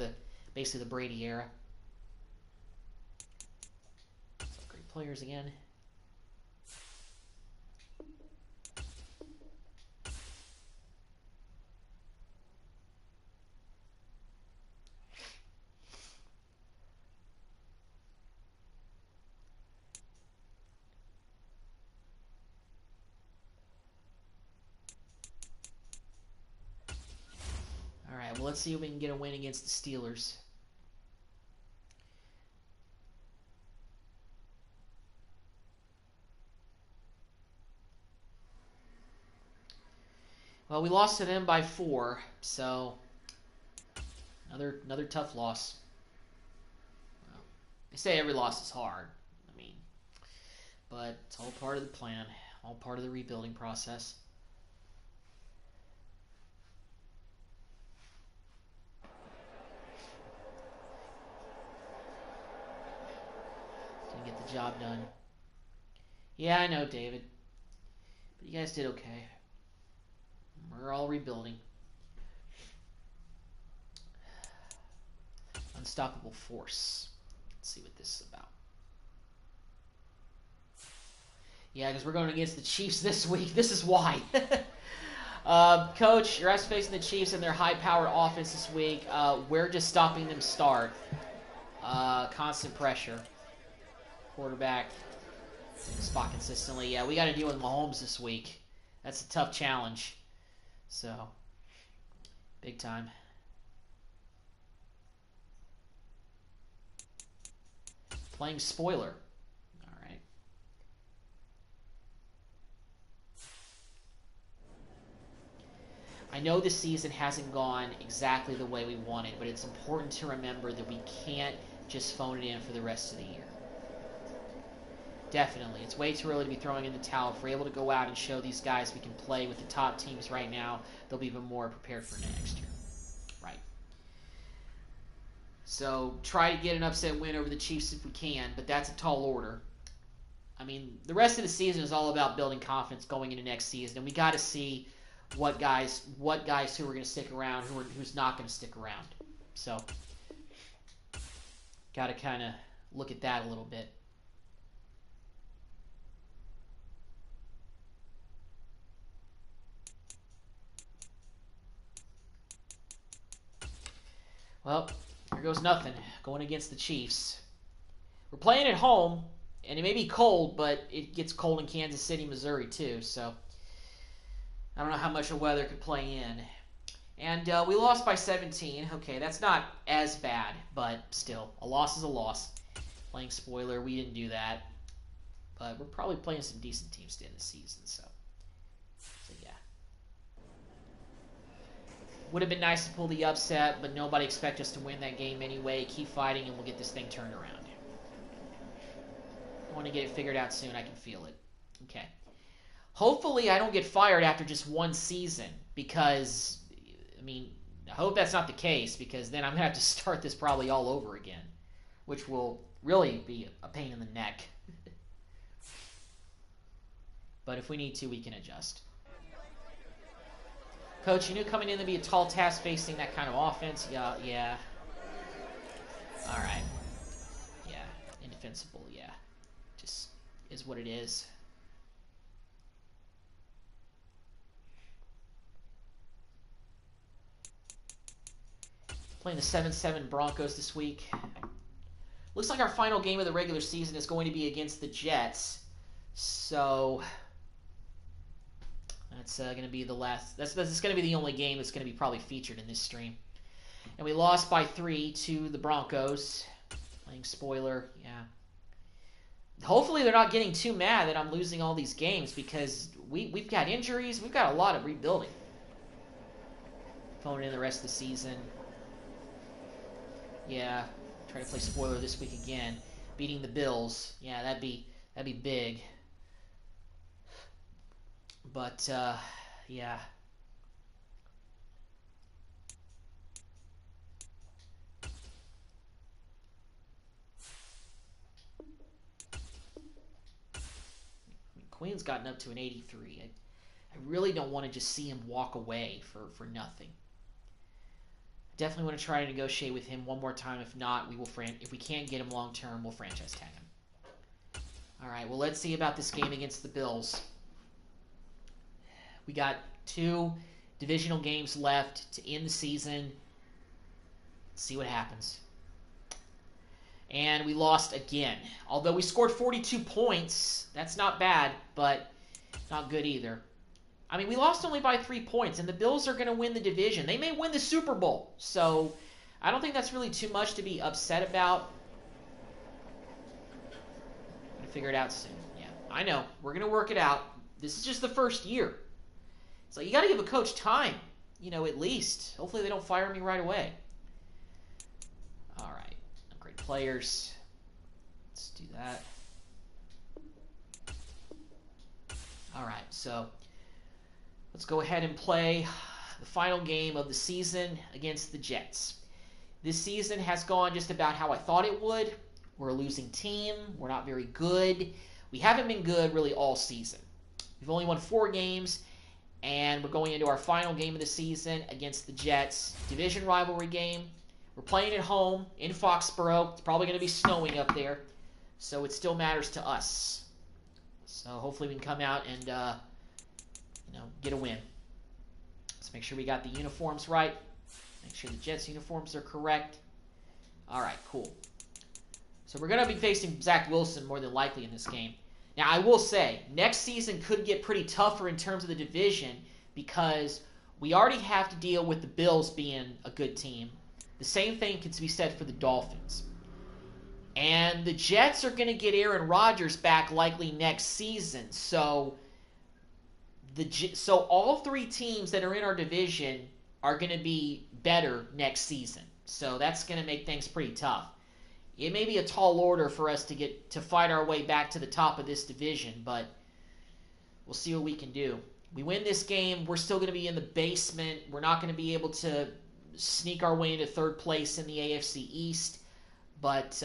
basically the Brady era. Great players again. All right, well, let's see if we can get a win against the Steelers. Well, we lost to them by 4, so another tough loss. Well, they say every loss is hard. But it's all part of the plan, all part of the rebuilding process. Gonna get the job done. Yeah, I know, David. But you guys did okay. We're all rebuilding. Unstoppable force. Let's see what this is about. Yeah, because we're going against the Chiefs this week. This is why. Coach, you're us facing the Chiefs and their high-powered offense this week. We're just stopping them start. Constant pressure. Quarterback. Spot consistently. Yeah, we got to deal with Mahomes this week. That's a tough challenge. So, big time. Playing spoiler. All right. I know this season hasn't gone exactly the way we wanted, but it's important to remember that we can't just phone it in for the rest of the year. Definitely. It's way too early to be throwing in the towel. If we're able to go out and show these guys we can play with the top teams right now, they'll be even more prepared for next year. Right. So try to get an upset win over the Chiefs if we can, but that's a tall order. I mean, the rest of the season is all about building confidence going into next season, and we got to see what guys who are going to stick around, who's not going to stick around. So got to kind of look at that a little bit. Well, here goes nothing. Going against the Chiefs. We're playing at home, and it may be cold, but it gets cold in Kansas City, Missouri, too. So I don't know how much the weather could play in. And we lost by 17. Okay, that's not as bad, but still, a loss is a loss. Playing spoiler, we didn't do that. But we're probably playing some decent teams to end the season, so yeah. Would have been nice to pull the upset, but nobody expect us to win that game anyway. Keep fighting, and we'll get this thing turned around. I want to get it figured out soon. I can feel it. Okay. Hopefully, I don't get fired after just one season, because, I mean, I hope that's not the case, because then I'm going to have to start this probably all over again, which will really be a pain in the neck. But if we need to, we can adjust. Coach, you knew coming in to be a tall task facing that kind of offense? Yeah. All right. Yeah, indefensible, yeah. Just is what it is. Playing the 7-7 Broncos this week. Looks like our final game of the regular season is going to be against the Jets. So that's going to be the last. That's going to be the only game that's going to be probably featured in this stream. And we lost by 3 to the Broncos. Playing spoiler, yeah. Hopefully they're not getting too mad that I'm losing all these games, because we've got injuries. We've got a lot of rebuilding. Phoning in the rest of the season. Yeah, try to play spoiler this week again. Beating the Bills. Yeah, that'd be big. But yeah. Queen's gotten up to an 83. I really don't want to just see him walk away for nothing. Definitely want to try to negotiate with him one more time. If not, if we can't get him long term, we'll franchise tag him. All right, well, let's see about this game against the Bills. We got 2 divisional games left to end the season. Let's see what happens. And we lost again. Although we scored 42 points, that's not bad, but not good either. I mean, we lost only by 3 points, and the Bills are going to win the division. They may win the Super Bowl, so I don't think that's really too much to be upset about. I'm going to figure it out soon. Yeah, I know. We're going to work it out. This is just the first year. So you got to give a coach time, at least. Hopefully they don't fire me right away. All right. Upgrade players. Let's do that. All right, so let's go ahead and play the final game of the season against the Jets. This season has gone just about how I thought it would. We're a losing team. We're not very good. We haven't been good really all season. We've only won 4 games, and we're going into our final game of the season against the Jets. Division rivalry game. We're playing at home in Foxborough. It's probably going to be snowing up there, so it still matters to us. So hopefully we can come out and get a win. Let's make sure we got the uniforms right. Make sure the Jets uniforms are correct. All right, cool. So we're going to be facing Zach Wilson more than likely in this game. Now, I will say, next season could get pretty tougher in terms of the division because we already have to deal with the Bills being a good team. The same thing can be said for the Dolphins. And the Jets are going to get Aaron Rodgers back likely next season. So all three teams that are in our division are going to be better next season. So that's going to make things pretty tough. It may be a tall order for us to fight our way back to the top of this division, but we'll see what we can do. We win this game, we're still going to be in the basement. We're not going to be able to sneak our way into third place in the AFC East, but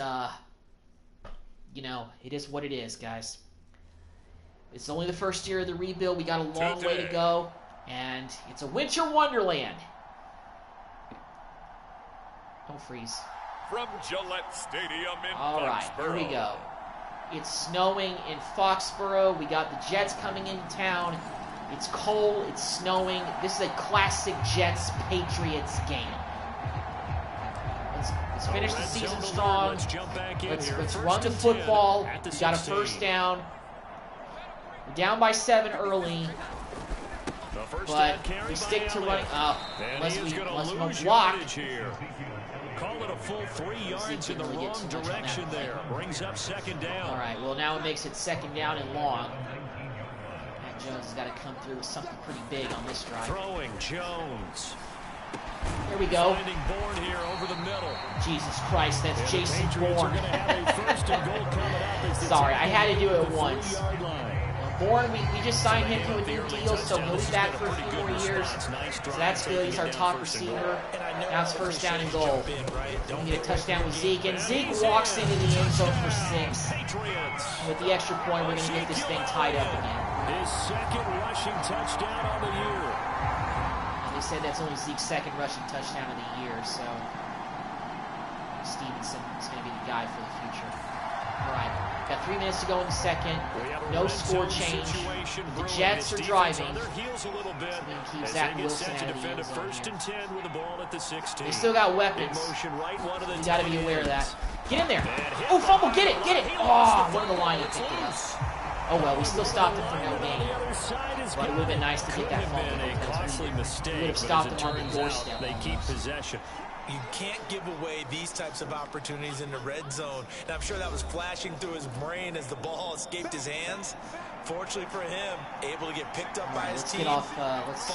it is what it is, guys. It's only the first year of the rebuild. We got a long way to go, and it's a winter wonderland. Don't freeze. From Gillette Stadium in All right, here we go. It's snowing in Foxborough. We got the Jets coming into town. It's cold. It's snowing. This is a classic Jets-Patriots game. Let's finish the season strong. Let's run the football. We got a first down. We're down by 7 early. But we stick to running up unless we block. Call it a full 3 yards in the wrong direction there. Brings up second down. All right, well, now it makes it second down and long. Matt Jones has got to come through with something pretty big on this drive. Throwing Jones. Here we go. Finding Bourne here over the middle. Jesus Christ, that's Jason Bourne. Sorry, Sorry, I had to do it once. Bourne, we just signed him to a new deal, so he'll be back for a few more years. So that's good. He's our top receiver. Now it's first down and goal. We get a touchdown with Zeke, and Zeke walks into the end zone for 6. With the extra point, we're going to get this thing tied up again. His second rushing touchdown on the year. And they said that's only Zeke's second rushing touchdown of the year, so Stevenson is going to be the guy for the future. All right, got 3 minutes to go in the second. No score change. The Jets are driving. So we can keep Zach Wilson out of the end zone. They still got weapons. You got to be aware of that. Get in there. Oh, fumble. Get it. Oh, one of the line picked it up. Oh, well, we still stopped him for no gain. But it would have been nice to get that fumble. We would have stopped him on the doorstep. They keep possession. You can't give away these types of opportunities in the red zone. And I'm sure that was flashing through his brain as the ball escaped his hands. Fortunately for him, able to get picked up by his team. Let's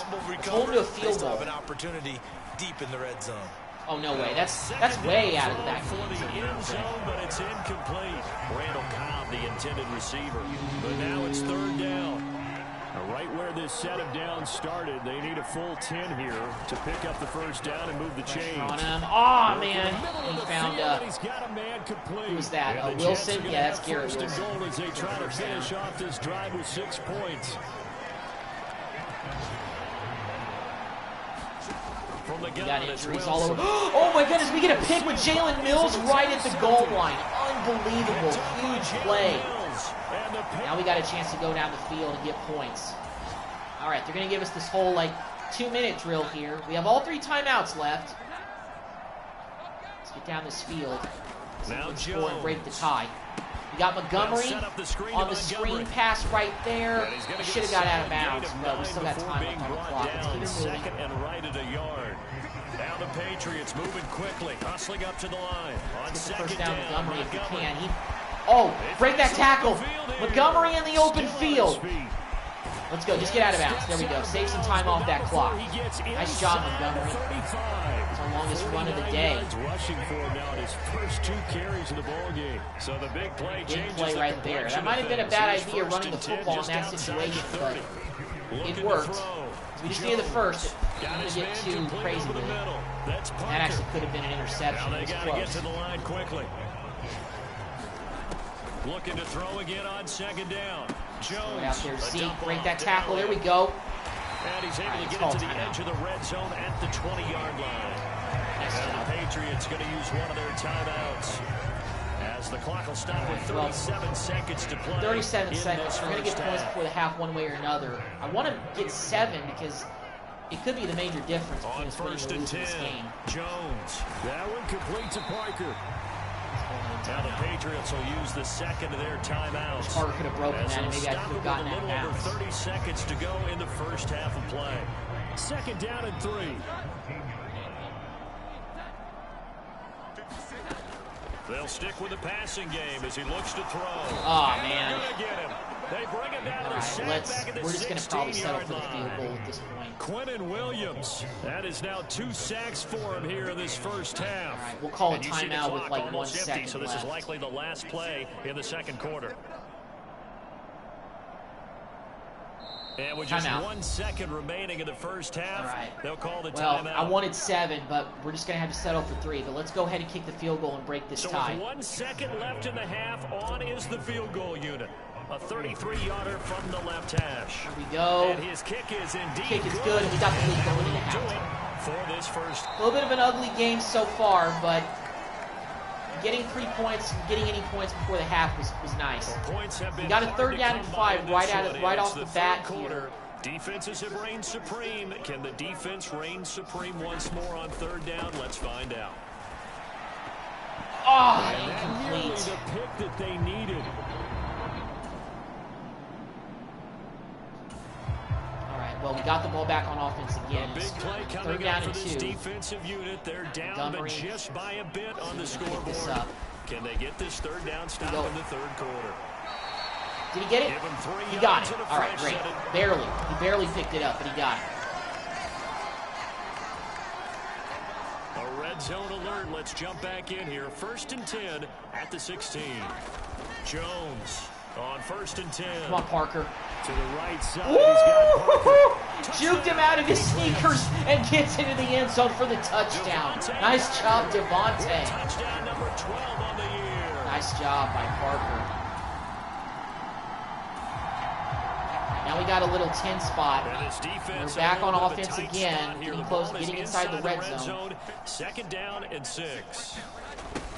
hold him to a field goal. Have an opportunity deep in the red zone. Oh, no way. That's way out of the back. But it's incomplete. Randall Cobb, the intended receiver. But now it's third down. Right where this set of downs started, they need a full 10 here to pick up the first down and move the chains. On him. Oh, man. He found, who was that? Wilson? Yeah, that's Garrett Wilson. As they try to finish off this drive with 6 points. We got injuries all over. Oh, my goodness. We get a pick with Jalen Mills right at the goal line. Unbelievable. Huge play. Now we got a chance to go down the field and get points. All right, they're going to give us this whole, 2-minute drill here. We have all 3 timeouts left. Let's get down this field. Now score and break the tie. We got Montgomery on the screen pass right there. He should have got out of bounds, but we still got time left on the clock. Let's keep it moving. Second and right at a yard. Now the Patriots moving quickly, hustling up to the line. Let's get the first down Montgomery if we can. Oh, break that tackle. Montgomery in the open field. Let's go. Just get out of bounds. There we go. Save some time off that clock. Nice job, Montgomery. It's our longest run of the day. Rushing for him now in his first 2 carries of the ball game. So the big play right there. That might have been a bad idea running the football in that situation, but it worked. We just needed the first. We didn't get too crazy with it. That actually could have been an interception. It was close. Get to the line quickly. Looking to throw again on second down. Jones out there, Zeke, break that tackle. There we go. And he's able to get it to the edge of the red zone at the 20-yard line. Nice job. Patriots going to use one of their timeouts. As the clock will stop with 37 seconds to play. 37 seconds. We're going to get points before the half one way or another. I want to get 7 because it could be the major difference between us winning or losing this game. Jones. That one complete to Parker. Now the Patriots will use the second of their timeouts. Parker could have broken that, and maybe I could have gotten that out of bounds. 30 seconds to go in the first half of play. Second down and 3. They'll stick with the passing game as he looks to throw. Oh, man. They bring him down to the We're just going to probably settle for the field goal at this point. Quentin Williams. That is now 2 sacks for him here in this first half. All right, we'll call a timeout with like 1 second so this left. is likely the last play in the second quarter. And with just 1 second remaining in the first half, they'll call the timeout. I wanted 7, but we're just going to have to settle for 3. But let's go ahead and kick the field goal and break this tie. So with 1 second left in the half, on is the field goal unit. A 33-yarder from the left hash. Here we go. And his kick is indeed kick is good, and we got the lead going into half. For this first. A little bit of an ugly game so far, but getting 3 points and getting any points before the half was nice. We got a 3rd down and 5 right off the bat here. Defenses have reigned supreme. Can the defense reign supreme once more on 3rd down? Let's find out. Oh, incomplete. The pick that they needed. Well, we got the ball back on offense again. A big play coming 3rd down for and this 2. Defensive unit, they're down but just by a bit on the scoreboard. Can they get this 3rd down stop in the 3rd quarter? Did he get it? He got it. All right, great. Barely. He barely picked it up, but he got it. A red zone alert. Let's jump back in here. 1st and 10 at the 16. Jones on 1st and 10. Come on, Parker. To the right side, he's got Parker. Juked him out of his sneakers and gets into the end zone for the touchdown. Nice job, Devontae. Touchdown number 12 on the year. Nice job by Parker. Now we got a little 10 spot. We're back on offense again, getting inside the red zone. 2nd down and 6.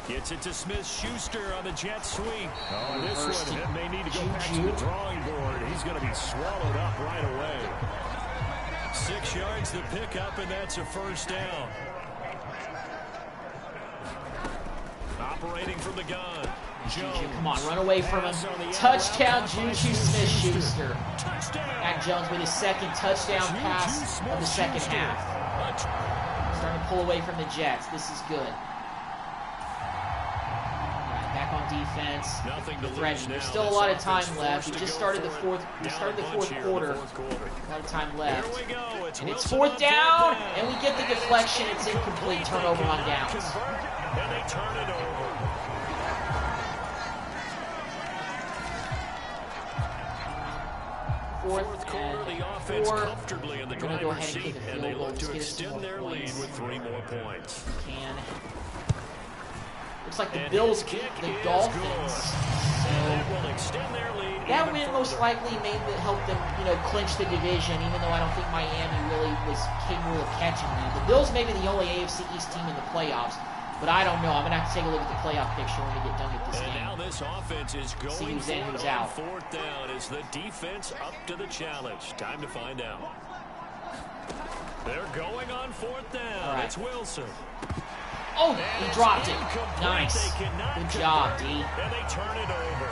Gets it to Smith-Schuster on the jet sweep. Oh, this one may need to go back to the drawing board. He's going to be swallowed up right away. 6 yards to pick up, and that's a 1st down. Operating from the gun. Jones. Come on, run away from him. Touchdown, Juju Smith-Schuster. Mac Jones with his 2nd touchdown pass of the 2nd half. Starting to pull away from the Jets. This is good. Back on defense. Threatening. There's still a lot of time left. We just started the fourth. We started the 4th quarter. A lot of time left. And it's 4th down, and we get the deflection. It's incomplete. Turnover on downs. And they turn it over. Fourth quarter, the offense comfortably in the driver's seat, and they look to extend their lead with 3 more points. Looks like the Bills beat the Dolphins. So that win most likely helped them, clinch the division, even though I don't think Miami really was capable of catching them. The Bills may be the only AFC East team in the playoffs, but I don't know. I'm going to have to take a look at the playoff picture when we get done with this game. And now this offense is going see who's in, who's on out. 4th down. Is the defense up to the challenge? Time to find out. They're going on 4th down. Right. It's Wilson. Oh, he dropped it. Nice. Good job, D. And they turn it over.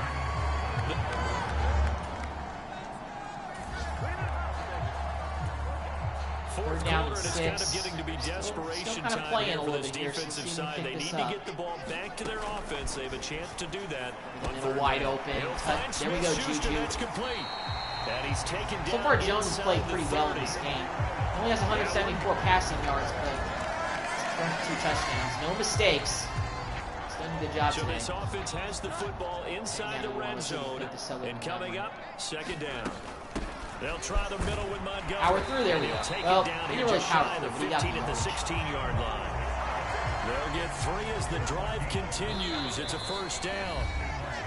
Fourth down quarter, and and it's 6. kind of getting to be desperation still kind of time playing here a for little this bit here, defensive so side. They need to get the ball back to their offense. They have a chance to do that. They're wide open. There we go, Juju. That's complete. And he's taken down. So far, Jones has played pretty well in this game. He only has 174 passing yards, but 2 touchdowns. No mistakes. He's done a good job today. So this offense has the football inside the red zone. And coming up, 2nd down. They'll try the middle with Montgomery. Power through, there we go. Well, he didn't really power through, but he got 15 at the 16-yard line. They'll get 3 as the drive continues. It's a 1st down.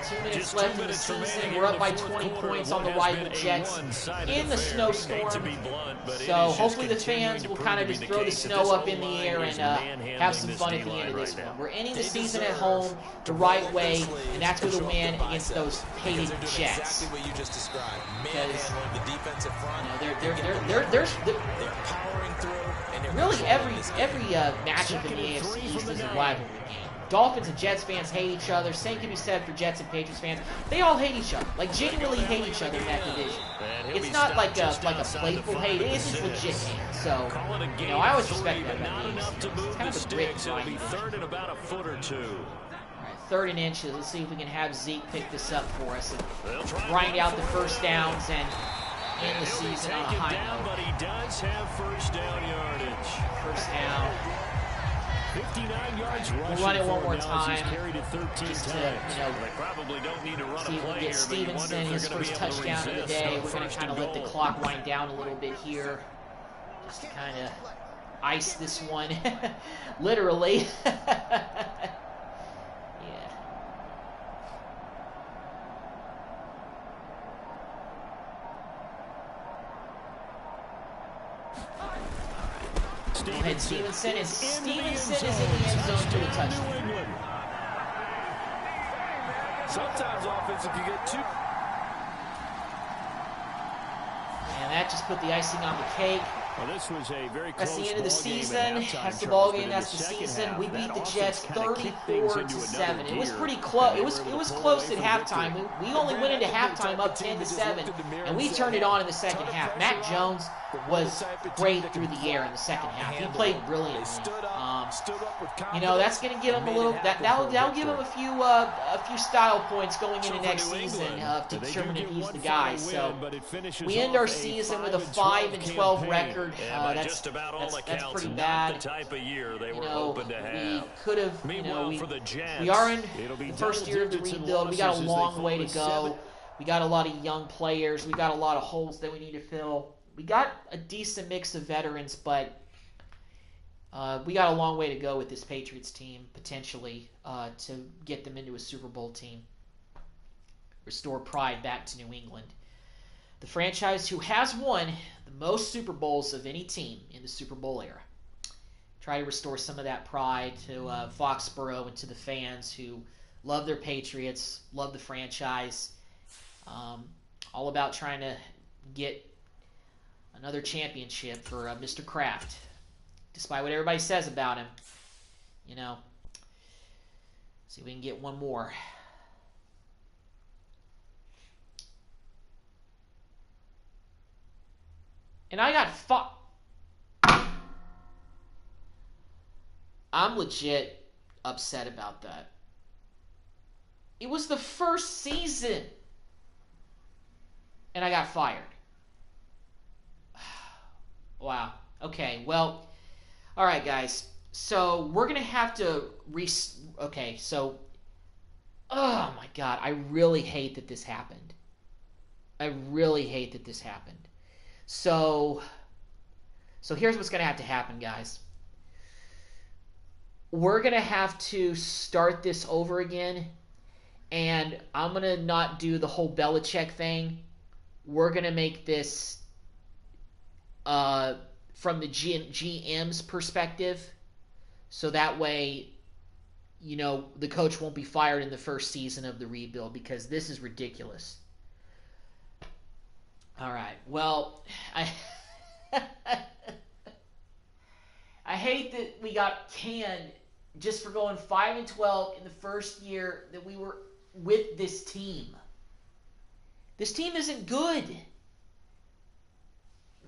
2 minutes left in the season. We're up by 20 points on the rival Jets in the snowstorm. So hopefully the fans will kind of just throw the snow up in the air and have some fun at the end of this one. We're ending the season at home the right way, and that's with a win against those hated Jets. Exactly what you just described. Because The defensive front. They're powering through. And really every matchup in the AFC East is a rivalry game. Dolphins and Jets fans hate each other. Same can be said for Jets and Patriots fans. They all hate each other. Like, genuinely hate each other in that division. It's not like a playful hate. It is legit hate. So, I always respect that about the AFC. It's kind of a brick grind. Third and about a foot or two. All right, 3rd and inches. Let's see if we can have Zeke pick this up for us and grind out the first downs and end the season on a high note. But he does have first down yardage. First down. 59 yards rushing. We'll run it one more time. Just to, they probably don't need to run see if we get Stevenson his first touchdown of the day. We're going to kind of let the clock wind down a little bit here. Just to kind of ice this one. Literally. Go ahead, Stevenson, and Stevenson is in the end zone to a touchdown. Sometimes offense, if you get two. And that just put the icing on the cake. Well, this was a very close. That's the end of the season. That's the ball game. That's the season. We beat the Jets 34-7. It was pretty close. It was close at halftime. We only went into halftime up 10-7, and we turned it on in the second half. Matt Jones was great through the air in the second half. He played brilliantly. That's going to give him a little. That'll give him a few style points going into next season to determine if he's the guy. So we end our season with a 5-12 record. That's pretty bad. We could have. We are in the first year of the rebuild. We got a long way to go. We got a lot of young players. We got a lot of holes that we need to fill. We got a decent mix of veterans, but we got a long way to go with this Patriots team, potentially, to get them into a Super Bowl team. Restore pride back to New England. The franchise who has won the most Super Bowls of any team in the Super Bowl era. Try to restore some of that pride to Foxborough and to the fans who love their Patriots, love the franchise. All about trying to get another championship for Mr. Kraft, despite what everybody says about him. See if we can get one more. And I got I'm legit upset about that. It was the first season, and I got fired. Wow. Okay, well, all right, guys. So we're going to have to okay, so, oh, my God. I really hate that this happened. I really hate that this happened. So here's what's going to happen, guys. We're going to have to start this over again, and I'm going to not do the whole Belichick thing. We're going to make this from the GM's perspective, so that way, the coach won't be fired in the first season of the rebuild, because this is ridiculous. All right. Well, I hate that we got canned just for going 5-12 in the first year that we were with this team. This team isn't good.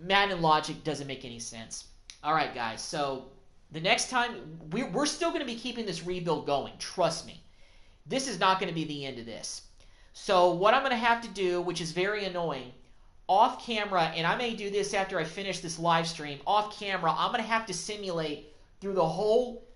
Madden logic doesn't make any sense. All right, guys. So the next time, we're still going to be keeping this rebuild going. Trust me. This is not going to be the end of this. So what I'm going to have to do, which is very annoying, off camera, and I may do this after I finish this live stream, off camera, I'm going to have to simulate through the whole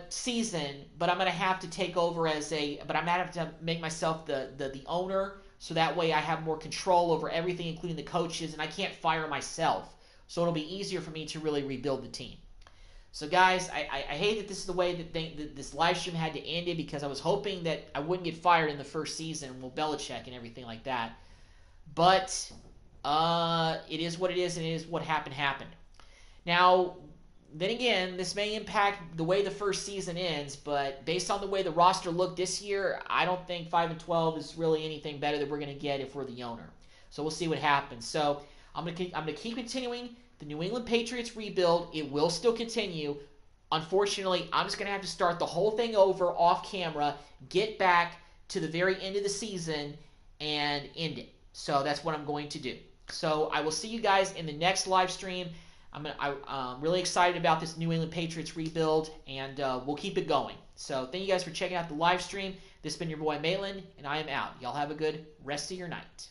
season, but I'm going to have to take over but I'm going to have to make myself the owner, so that way I have more control over everything, including the coaches, and I can't fire myself. So it'll be easier for me to really rebuild the team. So guys, I hate that this is the way that this live stream had to end it, because I was hoping that I wouldn't get fired in the first season with Belichick and everything like that. But it is what it is, and it is what happened. Now, then again, this may impact the way the first season ends, but based on the way the roster looked this year, I don't think 5-12 is really anything better that we're going to get if we're the owner. So we'll see what happens. So I'm going to keep continuing the New England Patriots rebuild. It will still continue. Unfortunately, I'm just going to have to start the whole thing over off camera, get back to the very end of the season, and end it. So that's what I'm going to do. So I will see you guys in the next live stream. I'm really excited about this New England Patriots rebuild, and we'll keep it going. So thank you guys for checking out the live stream. This has been your boy Maitland, and I am out. Y'all have a good rest of your night.